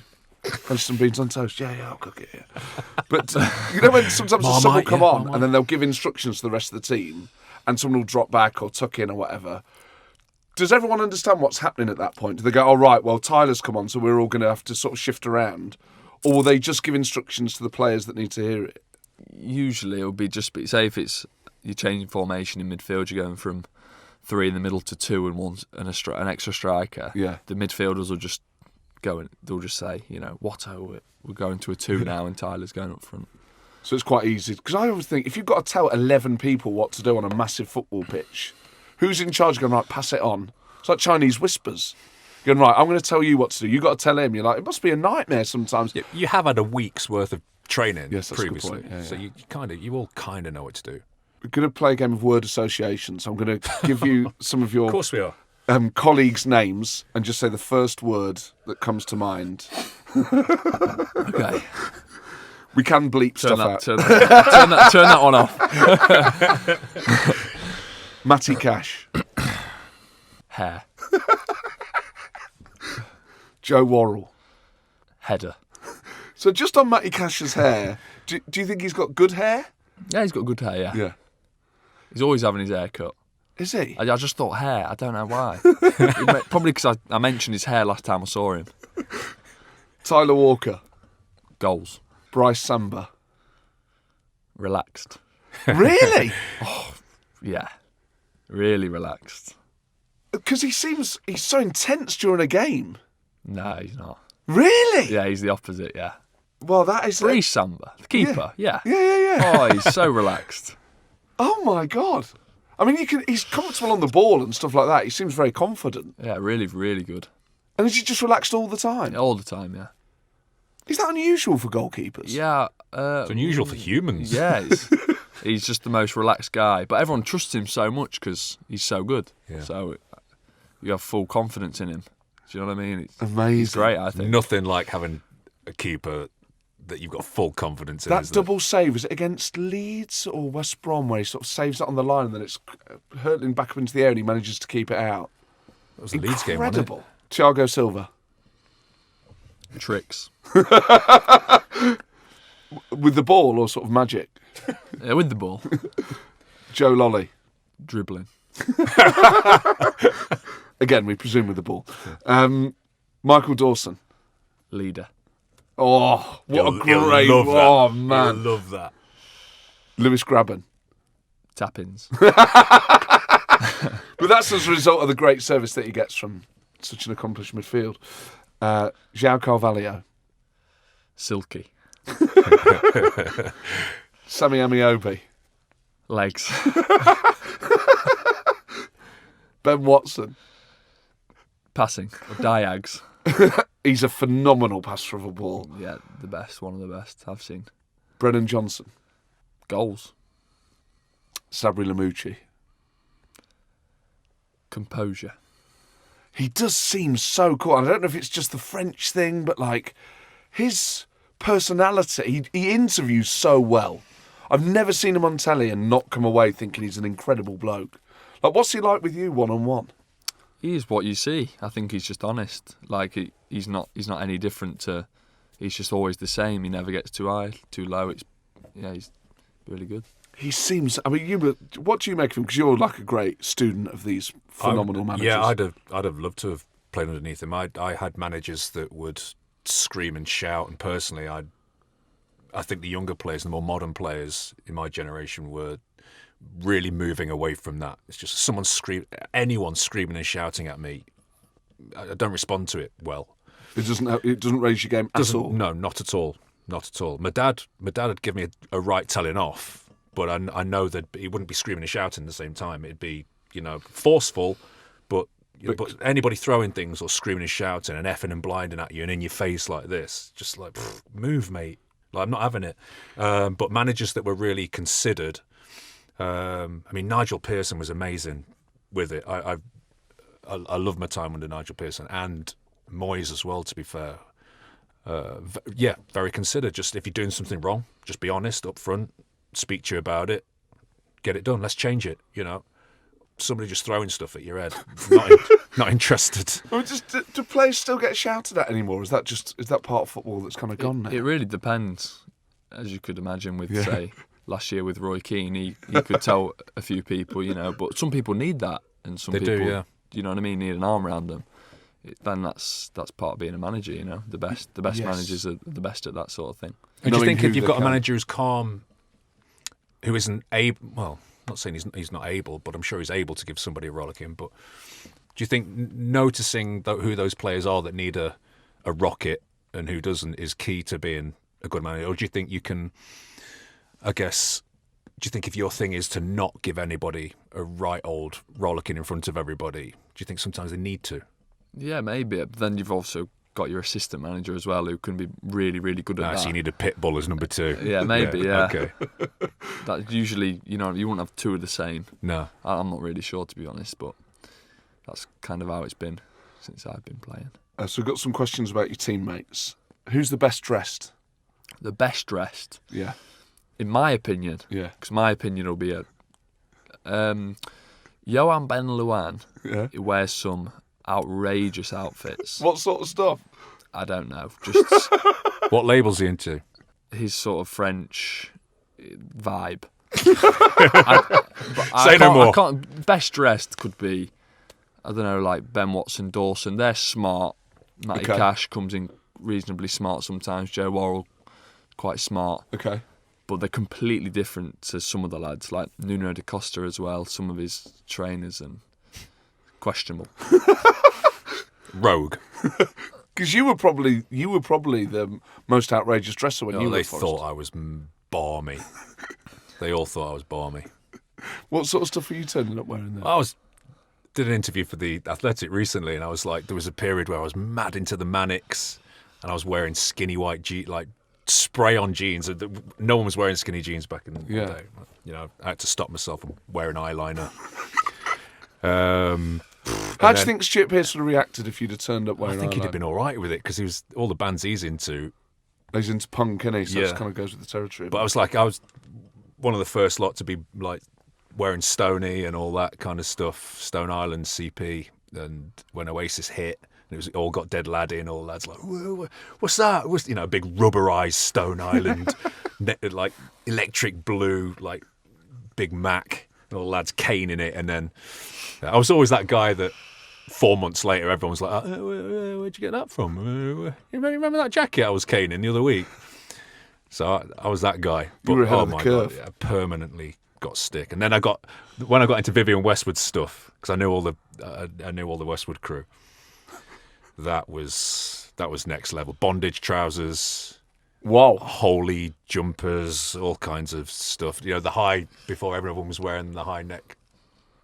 some beans on toast? Yeah, I'll cook it. Yeah. But when sometimes the sub will come on and then they'll give instructions to the rest of the team, and someone will drop back or tuck in or whatever. Does everyone understand what's happening at that point? Do they go, oh, right, well, Tyler's come on, so we're all going to have to sort of shift around? Or will they just give instructions to the players that need to hear it? Usually it'll be say if it's you're changing formation in midfield, you're going from 3 in the middle to 2 and an extra striker. Yeah. The midfielders will just go and they'll just say, Watto, we're going to a 2 now and Tyler's going up front. So it's quite easy. Because I always think, if you've got to tell 11 people what to do on a massive football pitch, who's in charge going, right, pass it on? It's like Chinese whispers. Going, right, I'm going to tell you what to do. You've got to tell him. You're like, it must be a nightmare sometimes. You have had a week's worth of training previously. A good point. Yeah, so you all kind of know what to do. We're going to play a game of word association. So I'm going to give you some of your of course we are. Colleagues' names and just say the first word that comes to mind. Okay. We can bleep stuff out. Turn that one off. Matty Cash. Hair. Joe Worrell. Header. So just on Matty Cash's hair, do you think he's got good hair? Yeah, he's got good hair, yeah. Yeah. He's always having his hair cut. Is he? I just thought hair. I don't know why. Probably because I mentioned his hair last time I saw him. Tyler Walker. Goals. Bryce Samba. Relaxed. Really? Yeah. Really relaxed. Because he's so intense during a game. No, he's not. Really? Yeah, he's the opposite, yeah. Well, that is... Bryce Samba, the keeper, yeah. Yeah. Oh, he's so relaxed. Oh, my God. I mean, he's comfortable on the ball and stuff like that. He seems very confident. Yeah, really, really good. And is he just relaxed all the time? Yeah, all the time, yeah. Is that unusual for goalkeepers? Yeah. It's unusual for humans. Yeah, he's just the most relaxed guy. But everyone trusts him so much because he's so good. Yeah. So you have full confidence in him. Do you know what I mean? It's amazing. He's great, I think. Nothing like having a keeper that you've got full confidence in. That double save, is it against Leeds or West Brom where he sort of saves it on the line and then it's hurtling back up into the air and he manages to keep it out? That was a Leeds game, incredible. wasn't it? Thiago Silva. Tricks. With the ball or sort of magic? With the ball. Joe Lolly. Dribbling. Again, we presume with the ball. Michael Dawson. Leader. Oh, what a great... You'll love that. Oh, man. You'll love that. Lewis Graben. Tap-ins. But that's as a result of the great service that he gets from such an accomplished midfield. João Carvalho. Silky. Sammy Amiobi. Legs. Ben Watson. Passing. Or diags. He's a phenomenal passer of a ball. Yeah, the best. One of the best I've seen. Brennan Johnson. Goals. Sabri Lamucci. Composure. He does seem so cool. I don't know if it's just the French thing, but like his personality, he interviews so well. I've never seen him on telly and not come away thinking he's an incredible bloke. Like, what's he like with you one-on-one? He is what you see. I think he's just honest. Like he's not any different to. He's just always the same. He never gets too high, too low. He's really good. He seems. I mean, what do you make of him? Because you're like a great student of these phenomenal managers. Yeah, I'd have loved to have played underneath him. I had managers that would scream and shout, and personally, I think the younger players, the more modern players in my generation, were really moving away from that. It's just anyone screaming and shouting at me. I don't respond to it well. It doesn't raise your game at all. No, not at all. Not at all. My dad would give me a right telling off. But I know that he wouldn't be screaming and shouting at the same time. It'd be, forceful, but anybody throwing things or screaming and shouting and effing and blinding at you and in your face like this, just like, move, mate. Like, I'm not having it. But managers that were really considered, Nigel Pearson was amazing with it. I love my time under Nigel Pearson and Moyes as well, to be fair. Very considered. Just if you're doing something wrong, just be honest up front. Speak to you about it, get it done. Let's change it. Somebody just throwing stuff at your head. Not interested. I mean, do players still get shouted at anymore? Is that part of football that's kind of gone now? It really depends, as you could imagine. With say last year with Roy Keane, he could tell a few people, But some people need that, and some people, you know what I mean, need an arm around them. Then that's part of being a manager. The best yes. Managers are the best at that sort of thing. And do you think if you've got a manager who's calm, who isn't able, well, not saying he's not able, but I'm sure he's able to give somebody a rollicking. But do you think noticing who those players are that need a rocket and who doesn't is key to being a good manager? Or do you think you can, do you think if your thing is to not give anybody a right old rollicking in front of everybody, do you think sometimes they need to? Yeah, maybe. But then you've also got your assistant manager as well, who can be really, really good at that. So you need a pit bull as number two. Yeah, maybe. Yeah. Okay. That usually, you wouldn't have two of the same. No. I'm not really sure, to be honest, but that's kind of how it's been since I've been playing. So we've got some questions about your teammates. Who's the best dressed? The best dressed? Yeah. In my opinion. Yeah. Because my opinion will be Johan Ben Lewin. Yeah. He wears some outrageous outfits. What sort of stuff? I don't know. Just what label's he into? His sort of French vibe. Say no more. Best dressed could be, I don't know, like Ben Watson, Dawson. They're smart. Matty Cash comes in reasonably smart sometimes. Joe Worrell, quite smart. Okay. But they're completely different to some of the lads, like Nuno da Costa as well. Some of his trainers and questionable. Rogue. Because you were probably the most outrageous dresser when you were they at Forest. thought I was balmy. They all thought I was balmy. What sort of stuff were you turning up wearing then? I did an interview for the Athletic recently, and I was like, there was a period where I was mad into the Manics, and I was wearing skinny white spray-on jeans. No one was wearing skinny jeans back in the day. I had to stop myself from wearing eyeliner. How do you think Stuart Pearce would have reacted if you'd have turned up wearing eyeliner? I think he'd have been all right with it, because all the bands he's into. He's into punk, isn't he? So it kind of goes with the territory. But I was one of the first lot to be like wearing Stoney and all that kind of stuff, Stone Island CP, and when Oasis hit, And it was all got dead laddie and all lads like, what's that? What's, you know, big rubberized Stone Island, like electric blue, like Big Mac, and all lads caning it. And then I was always that guy that 4 months later everyone was like, where'd you get that from? You remember that jacket I was caning the other week? So I was that guy. But, you were ahead of the my curve. God, I permanently got stick. And then when I got into Vivian Westwood stuff, because I knew all the Westwood crew. That was next level. Bondage trousers, Wow. holy jumpers, all kinds of stuff. You know, the high, before everyone was wearing the high neck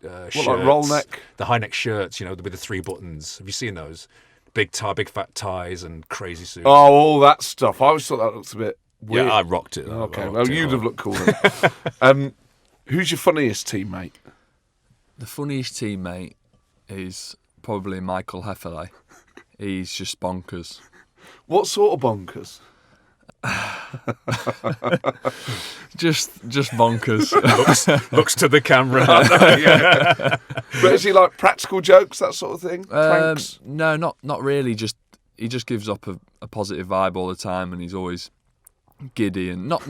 shirts. What, like roll neck? The high neck shirts, you know, with the 3 buttons. Have you seen those? Big fat ties and crazy suits. Oh, all that stuff. I always thought that looked a bit weird. Yeah, I rocked it. Though. Okay, I rocked well, it you'd all. have looked cool then. Who's your funniest teammate? The funniest teammate is probably Michael Hoffer. He's just bonkers. What sort of bonkers? Just bonkers. looks to the camera. Yeah. But is he like practical jokes, that sort of thing? Pranks? No, not really. He just gives up a positive vibe all the time, and he's always giddy and not.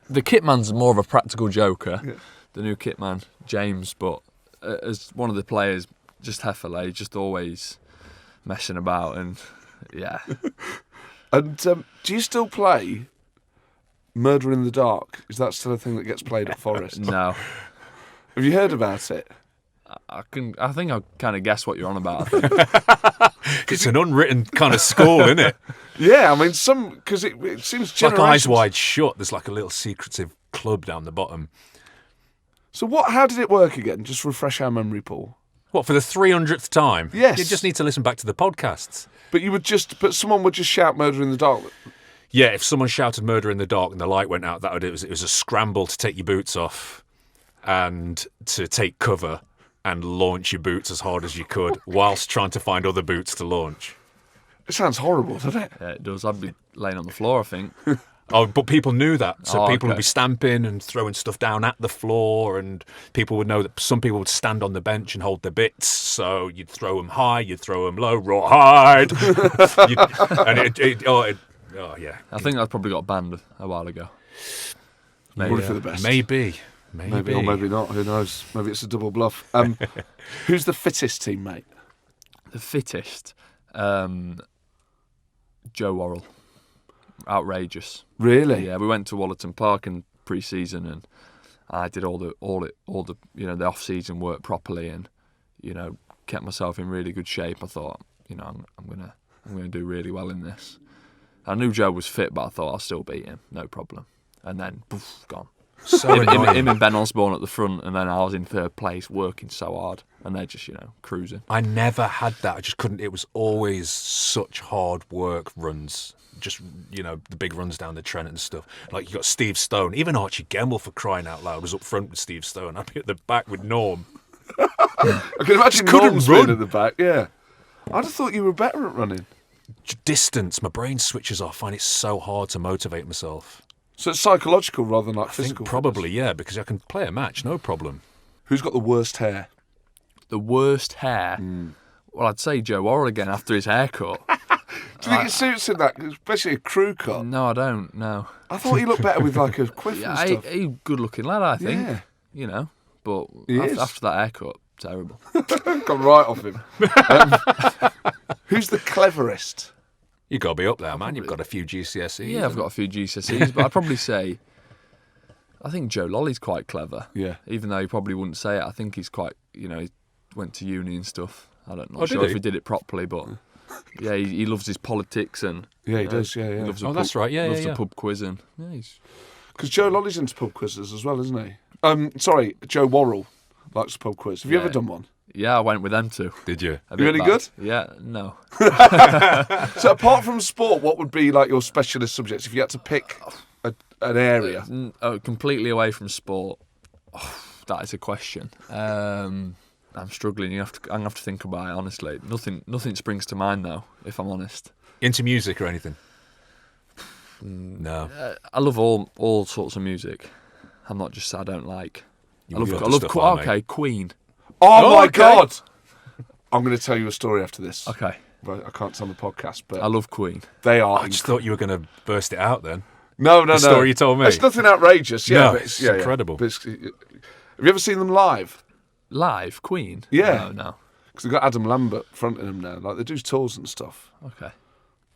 The kitman's more of a practical joker. Yeah. The new kitman, James, but as one of the players, just Heffley, just always messing about, and yeah. And do you still play Murder in the Dark? Is that still a thing that gets played at Forest? No. Have you heard about it? I think I kind of guess what you're on about. I think. It's an unwritten kind of school, isn't it? Yeah, I mean, because it seems It's like generations. Eyes Wide Shut. There's like a little secretive club down the bottom. So how did it work again? Just refresh our memory, Paul. What, for the 300th time? Yes. You just need to listen back to the podcasts. But someone would just shout "Murder in the Dark." Yeah, if someone shouted "Murder in the Dark" and the light went out, it was a scramble to take your boots off and to take cover and launch your boots as hard as you could whilst trying to find other boots to launch. It sounds horrible, doesn't it? Yeah, it does. I'd be laying on the floor, I think. Oh, but people knew that. So people would okay. be stamping and throwing stuff down at the floor, and people would know that some people would stand on the bench and hold their bits. So you'd throw them high, you'd throw them low, rawhide. Oh, yeah. I think that probably got banned a while ago. Probably for the best. Maybe or maybe not. Who knows? Maybe it's a double bluff. Who's the fittest teammate? The fittest, Joe Worrell. Outrageous. Really? Yeah, we went to Wallerton Park in pre-season, and I did all the the off-season work properly, and kept myself in really good shape. I thought, I'm gonna do really well in this. I knew Joe was fit, but I thought I'll still beat him, no problem. And then, poof, gone. So him and Ben Osborne at the front, and then I was in third place, working so hard, and they're just cruising. I never had that. I just couldn't. It was always such hard work runs. Just, the big runs down the Trent and stuff. Like, you got Steve Stone. Even Archie Gemmell, for crying out loud, was up front with Steve Stone. I'd be at the back with Norm. I can imagine Norm's being at the back, yeah. I'd have thought you were better at running. Distance. My brain switches off. I find it so hard to motivate myself. So it's psychological rather than like I physical? think probably, yeah, because I can play a match, no problem. Who's got the worst hair? The worst hair? Well, I'd say Joe Worrell again after his haircut. Do you think it suits him, that, especially a crew cut? No, I don't, no. I thought he looked better with like a quiff and Yeah, stuff. he's a good-looking lad, I think. Yeah. But He is. after that haircut, terrible. Gone right off him. Who's the cleverest? You've got to be up there, man. You've got a few GCSEs. Yeah, I've got a few GCSEs, but I'd probably say I think Joe Lolly's quite clever. Yeah. Even though he probably wouldn't say it, I think he's quite, he went to uni and stuff. I don't know. Oh, Sure did if he? he did it properly, but yeah, he loves his politics and Yeah, he does, yeah. He loves a Oh, that's right, yeah, loves yeah. a pub quiz and yeah, he's Because Joe Lolly's into pub quizzes as well, isn't he? Sorry, Joe Worrell likes a pub quiz. Have you Yeah. ever done one? yeah. I went with them too. Did you? A You bit any bad. good? Yeah, no. So apart from sport, what would be like your specialist subjects if you had to pick an area? Completely away from sport. Oh, that is a question. I'm struggling. I'm gonna have to think about it. Honestly, nothing springs to mind though. If I'm honest, Into music or anything? No. I love all sorts of music. I'm not just I don't like. You I love love the stuff I make. okay, Queen. Oh my okay. God! I'm going to tell you a story after this. Okay, Well, I can't tell the podcast, but I love Queen. they are. I just thought you were going to burst it out then. No. The story you told me. It's nothing outrageous. Yeah, No, but it's yeah. incredible. But have you ever seen them live? Live, Queen? Yeah. No. Because they've got Adam Lambert fronting them now. Like, they do tours and stuff. Okay.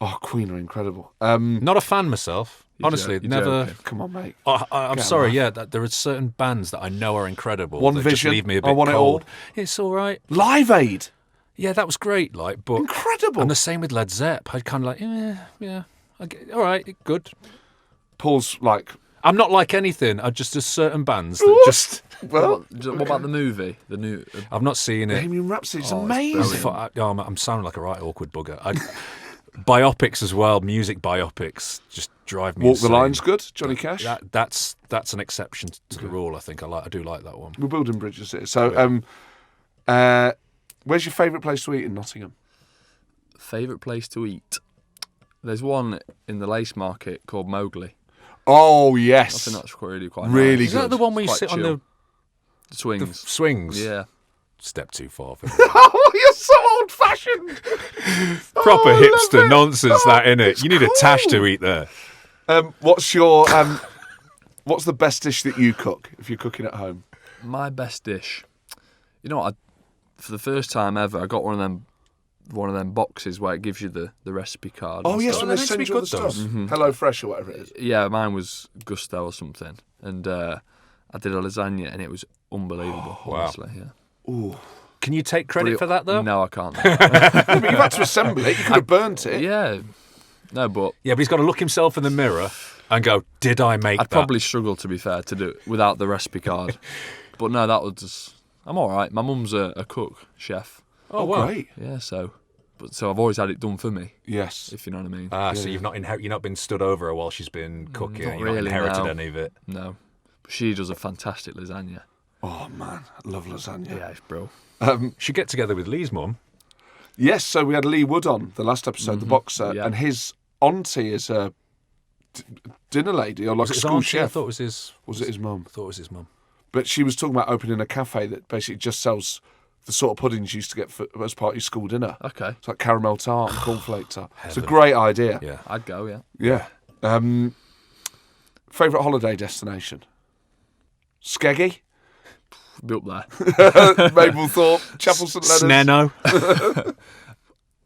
Oh, Queen are incredible. Not a fan myself. Honestly, you're never. joking. Come on, mate. I'm Get sorry. off. Yeah, there are certain bands that I know are incredible. One that Vision, Just leave me a I bit Want It All. cold. It's all right. Live Aid. Yeah, that was great. Like, but Incredible. and the same with Led Zepp. I'd kind of like, yeah. All right, good. Paul's like, I'm not like anything. I just there's certain bands that just. well, What about the movie? The new. I've not seen it. Bohemian Rhapsody's Oh, it's amazing. brilliant. I'm sounding like a right awkward bugger. Biopics as well, music biopics just drive me Walk the insane. Line's good, Johnny Cash. That's an exception to the rule. I think I do like that one. We're building bridges here. So, where's your favourite place to eat in Nottingham? Favourite place to eat? There's one in the Lace Market called Mowgli. Oh I yes, think that's really quite Really nice. Is that good. the one where you Quite sit on chill. the Swings. swings? Yeah. Step too far for me. oh, you're so old-fashioned. Proper Oh, I love hipster it. nonsense, Oh, that innit? it's You need a tash cool. to eat there. What's your what's the best dish that you cook if you're cooking at home? My best dish. You know what? For the first time ever, I got one of them boxes where it gives you the recipe card. Oh and yes, stuff. when they they meant to send be you all the good, stuff. those. Hello Fresh or whatever it is. Yeah, mine was Gusto or something, and I did a lasagna, and it was unbelievable. Wow. Honestly, yeah. Ooh. Can you take credit for that though? No, I can't. But you've had to assemble it. You could have burnt it. Yeah. No, but Yeah, but he's got to look himself in the mirror and go, "Did I make I'd that?" probably struggle, to be fair, to do it without the recipe card. But no, that was just... I'm all right. My mum's a cook, chef. Oh wow. Great. Yeah, so I've always had it done for me, Yes. if you know what I mean. So you've not been stood over her while she's been cooking. Not You've not really, inherited no. any of it. No. But she does a fantastic lasagna. Oh man, I love lasagna. Yeah, it's bro. Should get together with Lee's mum. Yes, so we had Lee Wood on the last episode, the boxer, yeah. and his auntie is a dinner lady or like Was a it his school auntie? I chef. thought it was his. Was it his mum? I thought it was his mum. But she was talking about opening a cafe that basically just sells the sort of puddings you used to get as part of your school dinner. Okay. It's like caramel tart and cornflake tart. It's a great idea. Yeah. I'd go, yeah. Yeah. Favourite holiday destination? Skeggy? Be up there. Mablethorpe? Chapel St Leonard's? Sneno.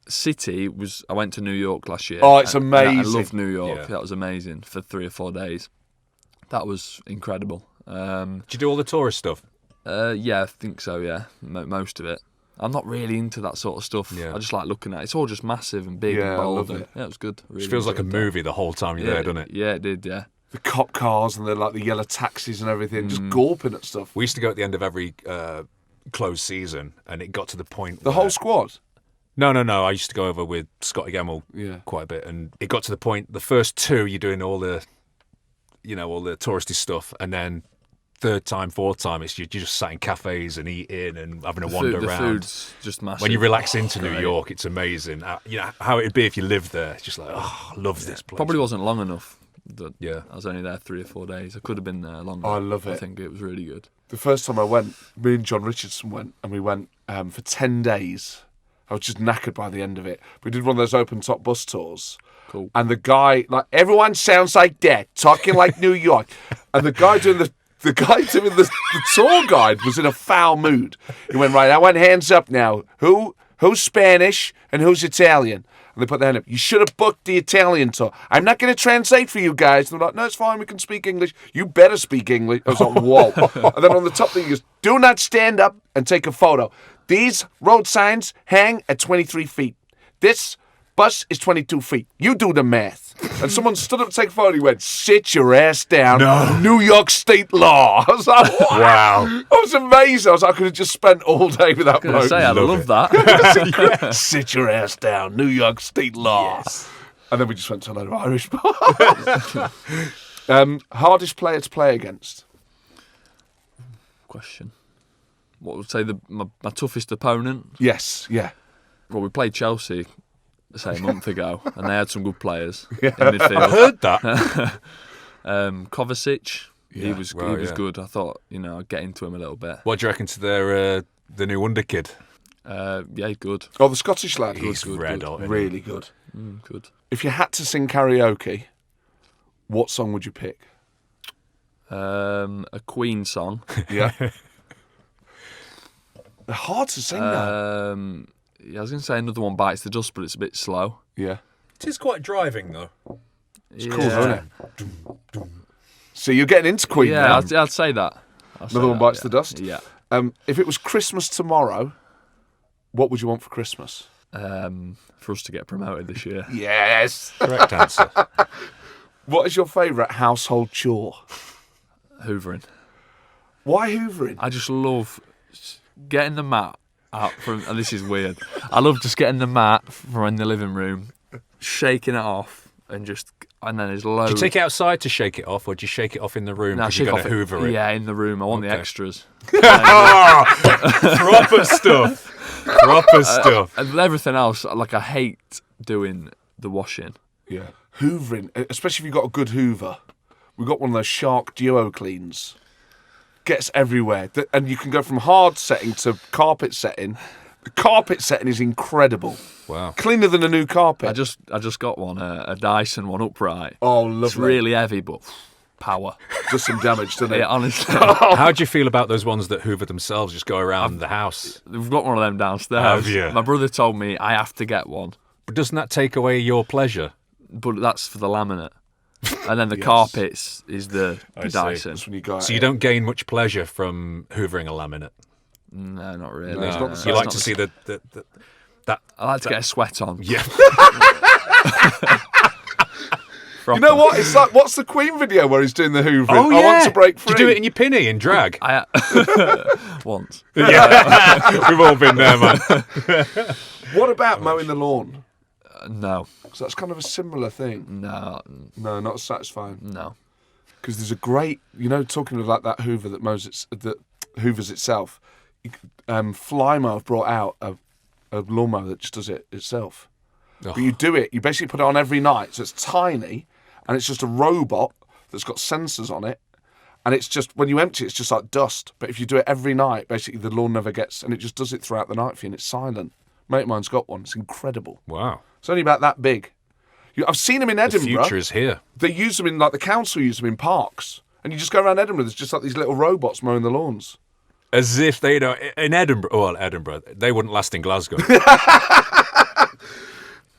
City was... I went to New York last year. Oh, it's and I amazing. loved New York. Yeah. That was amazing for 3 or 4 days. That was incredible. Did you do all the tourist stuff? Yeah, I think so, yeah. Most of it. I'm not really into that sort of stuff. Yeah. I just like looking at it. It's all just massive and big Yeah, and I bold. love and, it. Yeah, it was good. Really It feels like a enjoyed that. movie the whole time you're there, doesn't it? Yeah, it did, yeah. The cop cars and the yellow taxis and everything, just gawping at stuff. We used to go at the end of every closed season, and it got to the point. The whole squad? No. I used to go over with Scotty Gemmell Yeah. quite a bit, and it got to the point. The first 2, you're doing all the, all the touristy stuff, and then third time, fourth time, you're just sat in cafes and eating and having a wander The around. food's just massive. When you relax into New great. York, it's amazing. How it'd be if you lived there. It's just like, oh, I love this place. Probably wasn't long enough. Yeah. I was only there 3 or 4 days. I could have been there longer. Oh, I love I it. think it was really good. The first time I went, me and John Richardson went, and we went for 10 days. I was just knackered by the end of it. We did one of those open-top bus tours. Cool. And the guy, like, everyone sounds like that, talking like New York. And the guy doing the tour guide was in a foul mood. He went, right, I want hands up now. Who's Spanish and who's Italian? And they put their hand up. You should have booked the Italian tour. I'm not going to translate for you guys. And they're like, no, it's fine. We can speak English. You better speak English. I was like, whoa. And then on the top thing, he goes, do not stand up and take a photo. These road signs hang at 23 feet. This bus is 22 feet. You do the math. And someone stood up to take a photo. He went, sit your ass down. No. New York state law. I was like, wow. I was amazed. I could have just spent all day with that I was going to bloke. say, I Love love it. that. Sit your ass down. New York state law. And then we just went to a load of Irish bars. Hardest player to play against? Question. What would say my toughest opponent? Yes, yeah. Well, we played Chelsea, say, a month ago, and they had some good players in midfield. I heard that. Kovacic, he Yeah, was well, he was yeah. good. I thought, I'd get into him a little bit. What do you reckon to the new wonder kid? Yeah, good. Oh, the Scottish lad. He's red hot. isn't he? Really good. Good. If you had to sing karaoke, what song would you pick? A Queen song. Yeah. They're hard to sing now. Yeah, I was going to say Another One Bites the Dust, but it's a bit slow. Yeah. It is quite driving, though. It's Cool, isn't it? So you're getting into Queen Yeah, now. I'd say that. Another One Bites the Dust? Yeah. If it was Christmas tomorrow, what would you want for Christmas? For us to get promoted this year. Yes. Correct answer. What is your favourite household chore? Hoovering. Why hoovering? I just love getting the mat out from. And this is weird. I love just getting the mat from in the living room, shaking it off, and then there's loads. Do you take it outside to shake it off, or do you shake it off in the room No, because shake you're going off to hoover it? Yeah, in the room. I want the Okay. extras. Proper stuff. Proper stuff. And everything else, like I hate doing the washing. Yeah. Hoovering, especially if you've got a good hoover. We've got one of those Shark Duo cleans. Gets everywhere. And you can go from hard setting to carpet setting. The carpet setting is incredible. Wow. Cleaner than a new carpet. I just got one, a Dyson one upright. Oh, lovely. It's really heavy, but power. Does some damage, doesn't it? Yeah, honestly. How do you feel about those ones that hoover themselves, just go around the house? We've got one of them downstairs. Have you? My brother told me I have to get one, But doesn't that take away your pleasure? but that's for the laminate. And then the carpets is the see. Dyson. That's when you go out. So you don't gain much pleasure from hoovering a laminate? No, not really. No, it's not the same. You like It's to not see that. I like to get a sweat on. Yeah. You know what? It's like, what's the Queen video where he's doing the hoovering? Oh, I want to break free. Do you do it in your pinny in drag? Once. Yeah. We've all been there, man. What about mowing the lawn? No, So that's kind of a similar thing. no, No, not satisfying. no. Because there's a great, talking of like that Hoover that that hoovers itself. Flymo have brought out a lawnmower that just does it itself. Oh. But you do it. You basically put it on every night. So it's tiny, and it's just a robot that's got sensors on it. And it's just, when you empty it, it's just like dust. But if you do it every night, basically the lawn never gets, and it just does it throughout the night for you, and it's silent. Mate of mine's got one. It's incredible. Wow. It's only about that big. I've seen them in The Edinburgh. future is here. They use them in, like, the council use them in parks. And you just go around Edinburgh, there's just like these little robots mowing the lawns. As if they don't. In Edinburgh, they wouldn't last in Glasgow.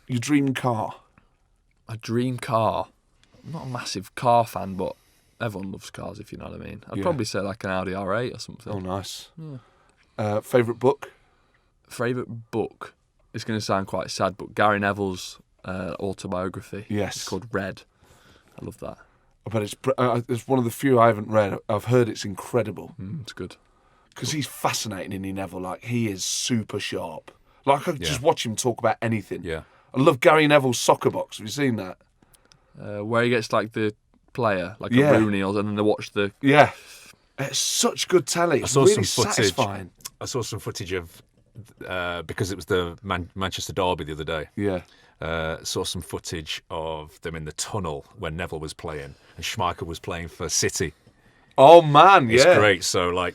Your dream car. A dream car. I'm not a massive car fan, but everyone loves cars, if you know what I mean. I'd Yeah. probably say like an Audi R8 or something. Oh, nice. Favourite book? Favourite book? It's going to sound quite sad, but Gary Neville's autobiography. Yes. It's called Red. I love that. But it's one of the few I haven't read. I've heard it's incredible. It's good. Because he's fascinating, isn't he, Neville? Like, he is super sharp. Like, I could just watch him talk about anything. Yeah. I love Gary Neville's soccer box. Have you seen that? Where he gets like the player, like Yeah. a Rooney, and then they watch the. Yeah. It's such good telly. It's saw really some footage. satisfying. I saw some footage of because it was the Manchester Derby the other day. Yeah. Saw some footage of them in the tunnel when Neville was playing and Schmeichel was playing for City. Oh, man, It's yeah. great. So, like,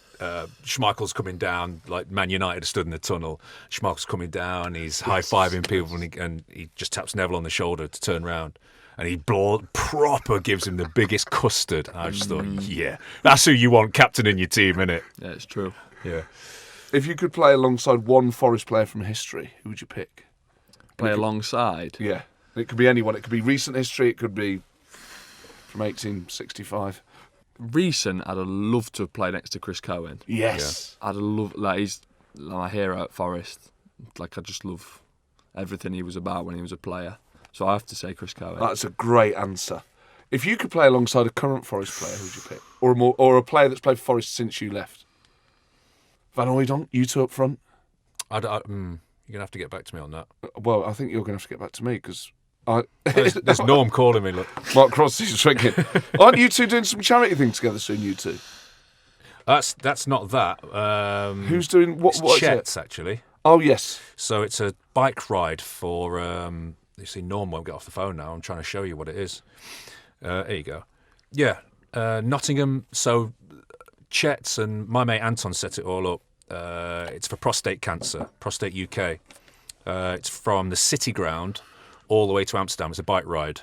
Schmeichel's coming down, like, Man United are stood in the tunnel. Schmeichel's coming down, he's high-fiving people, and he just taps Neville on the shoulder to turn round. And he proper gives him the biggest custard. I just thought, yeah, that's who you want captaining your team, innit? Yeah, it's true. Yeah. If you could play alongside one Forest player from history, who would you pick? Play alongside. Yeah. It could be anyone. It could be recent history. It could be from 1865. Recent, I'd have loved to have played next to Chris Cohen. Yes. I'd have loved, like, he's my hero at Forest. Like, I just love everything he was about when he was a player. So I have to say Chris Cohen. That's a great answer. If you could play alongside a current Forest player, who would you pick? Or a player that's played for Forest since you left? Van Hooijdonk, you two up front? You're going to have to get back to me on that. Well, I think you're going to have to get back to me because There's Norm calling me, look. Mark Crossley's drinking. Aren't you two doing some charity thing together soon, you two? That's not that. Who's doing what? It's What is it? Chet's, actually. Oh, yes. So it's a bike ride for... you see, Norm won't get off the phone now. I'm trying to show you what it is. Here you go. Yeah, Nottingham. So Chet's and my mate Anton set it all up. It's for prostate cancer, Prostate UK. It's from the City Ground all the way to Amsterdam. It's a bike ride.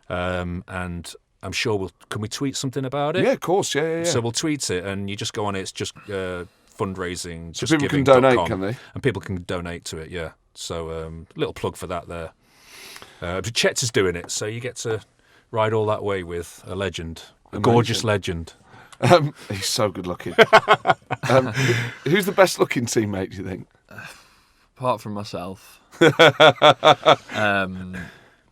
And I'm sure can we tweet something about it? Yeah, of course. Yeah. So we'll tweet it, and you just go on it. It's just fundraising. So people can donate, can they? And people can donate to it, yeah. So little plug for that there. But Chet's is doing it, so you get to ride all that way with a legend. A gorgeous legend. He's so good looking. Who's the best looking teammate, do you think? Apart from myself.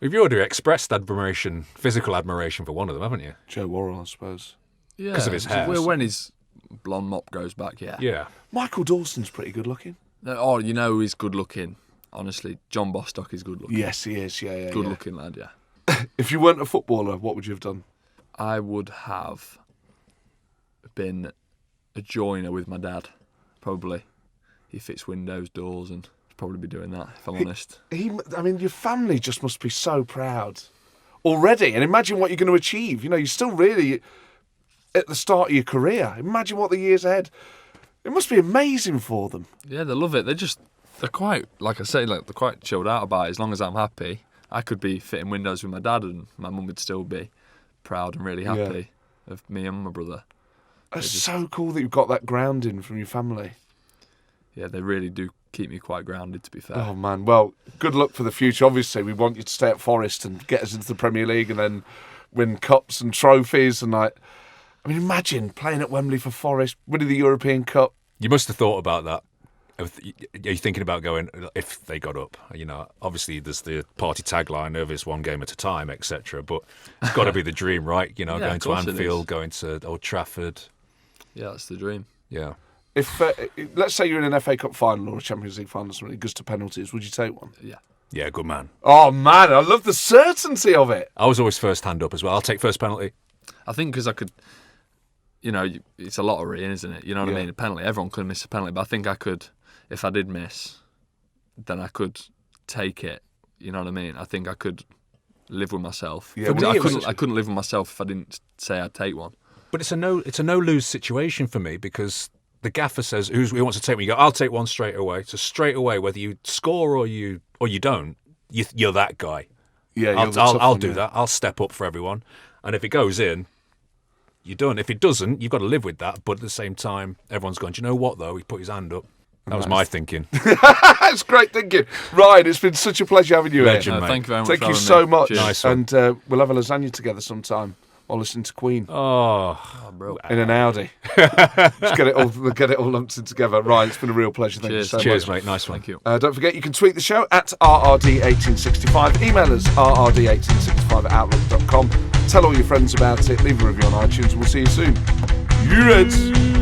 You've already expressed admiration, physical admiration for one of them, haven't you? Joe Worrell, I suppose. Yeah. Because of his hair. When his blonde mop goes back, yeah. Yeah. Michael Dawson's pretty good looking. Oh, you know he's good looking. Honestly, John Bostock is good looking. Yes, he is. Yeah. Good looking lad, yeah. If you weren't a footballer, what would you have done? I would have been a joiner with my dad, probably. He fits windows, doors, and I'd probably be doing that, if I'm honest. I mean, your family just must be so proud already. And imagine what you're going to achieve. You know, you're still really at the start of your career. Imagine what the years ahead. It must be amazing for them. Yeah, they love it. They're quite, like I say, they're quite chilled out about it. As long as I'm happy, I could be fitting windows with my dad and my mum would still be proud and really happy of me and my brother. It's so cool that you've got that grounding from your family. Yeah, they really do keep me quite grounded, to be fair. Oh, man. Well, good luck for the future. Obviously, we want you to stay at Forest and get us into the Premier League and then win cups and trophies. And imagine playing at Wembley for Forest, winning the European Cup. You must have thought about that. Are you thinking about going, if they got up? You know, obviously there's the party tagline of it's one game at a time, etc. But it's got to be the dream, right? You know, Yeah, going of to course it Anfield, is. going to Old Trafford. Yeah, that's the dream. Yeah. If let's say you're in an FA Cup final or a Champions League final, something, it goes to penalties, would you take one? Yeah. Yeah, good man. Oh, man, I love the certainty of it. I was always first hand up as well. I'll take first penalty. I think because I could, it's a lottery, isn't it? You know what I mean? A penalty, everyone could miss a penalty, but I think I could, if I did miss, then I could take it. You know what I mean? I think I could live with myself. Yeah, I couldn't live with myself if I didn't say I'd take one. But it's a no lose situation for me because the gaffer says who wants to take one. You go, I'll take one straight away. So straight away, whether you score or you don't, you're that guy. Yeah, I'll do that. I'll step up for everyone. And if it goes in, you're done. If it doesn't, you've got to live with that. But at the same time, everyone's going, do you know what, though? He put his hand up. That was my thinking. That's great thinking. Ryan, it's been such a pleasure having you Legend, here. mate. Thank you very much. Thank for you having so me. much. Cheers. Nice one. And we'll have a lasagna together sometime while listening to Queen Oh, bro. in an Audi. Just get it all lumped in together. Ryan, it's been a real pleasure. Thank you so cheers, much. mate. Nice one. Thank you. Don't forget, you can tweet the show at RRD1865. Email us rrd1865@outlook.com. Tell all your friends about it. Leave a review on iTunes. We'll see you soon. You Reds.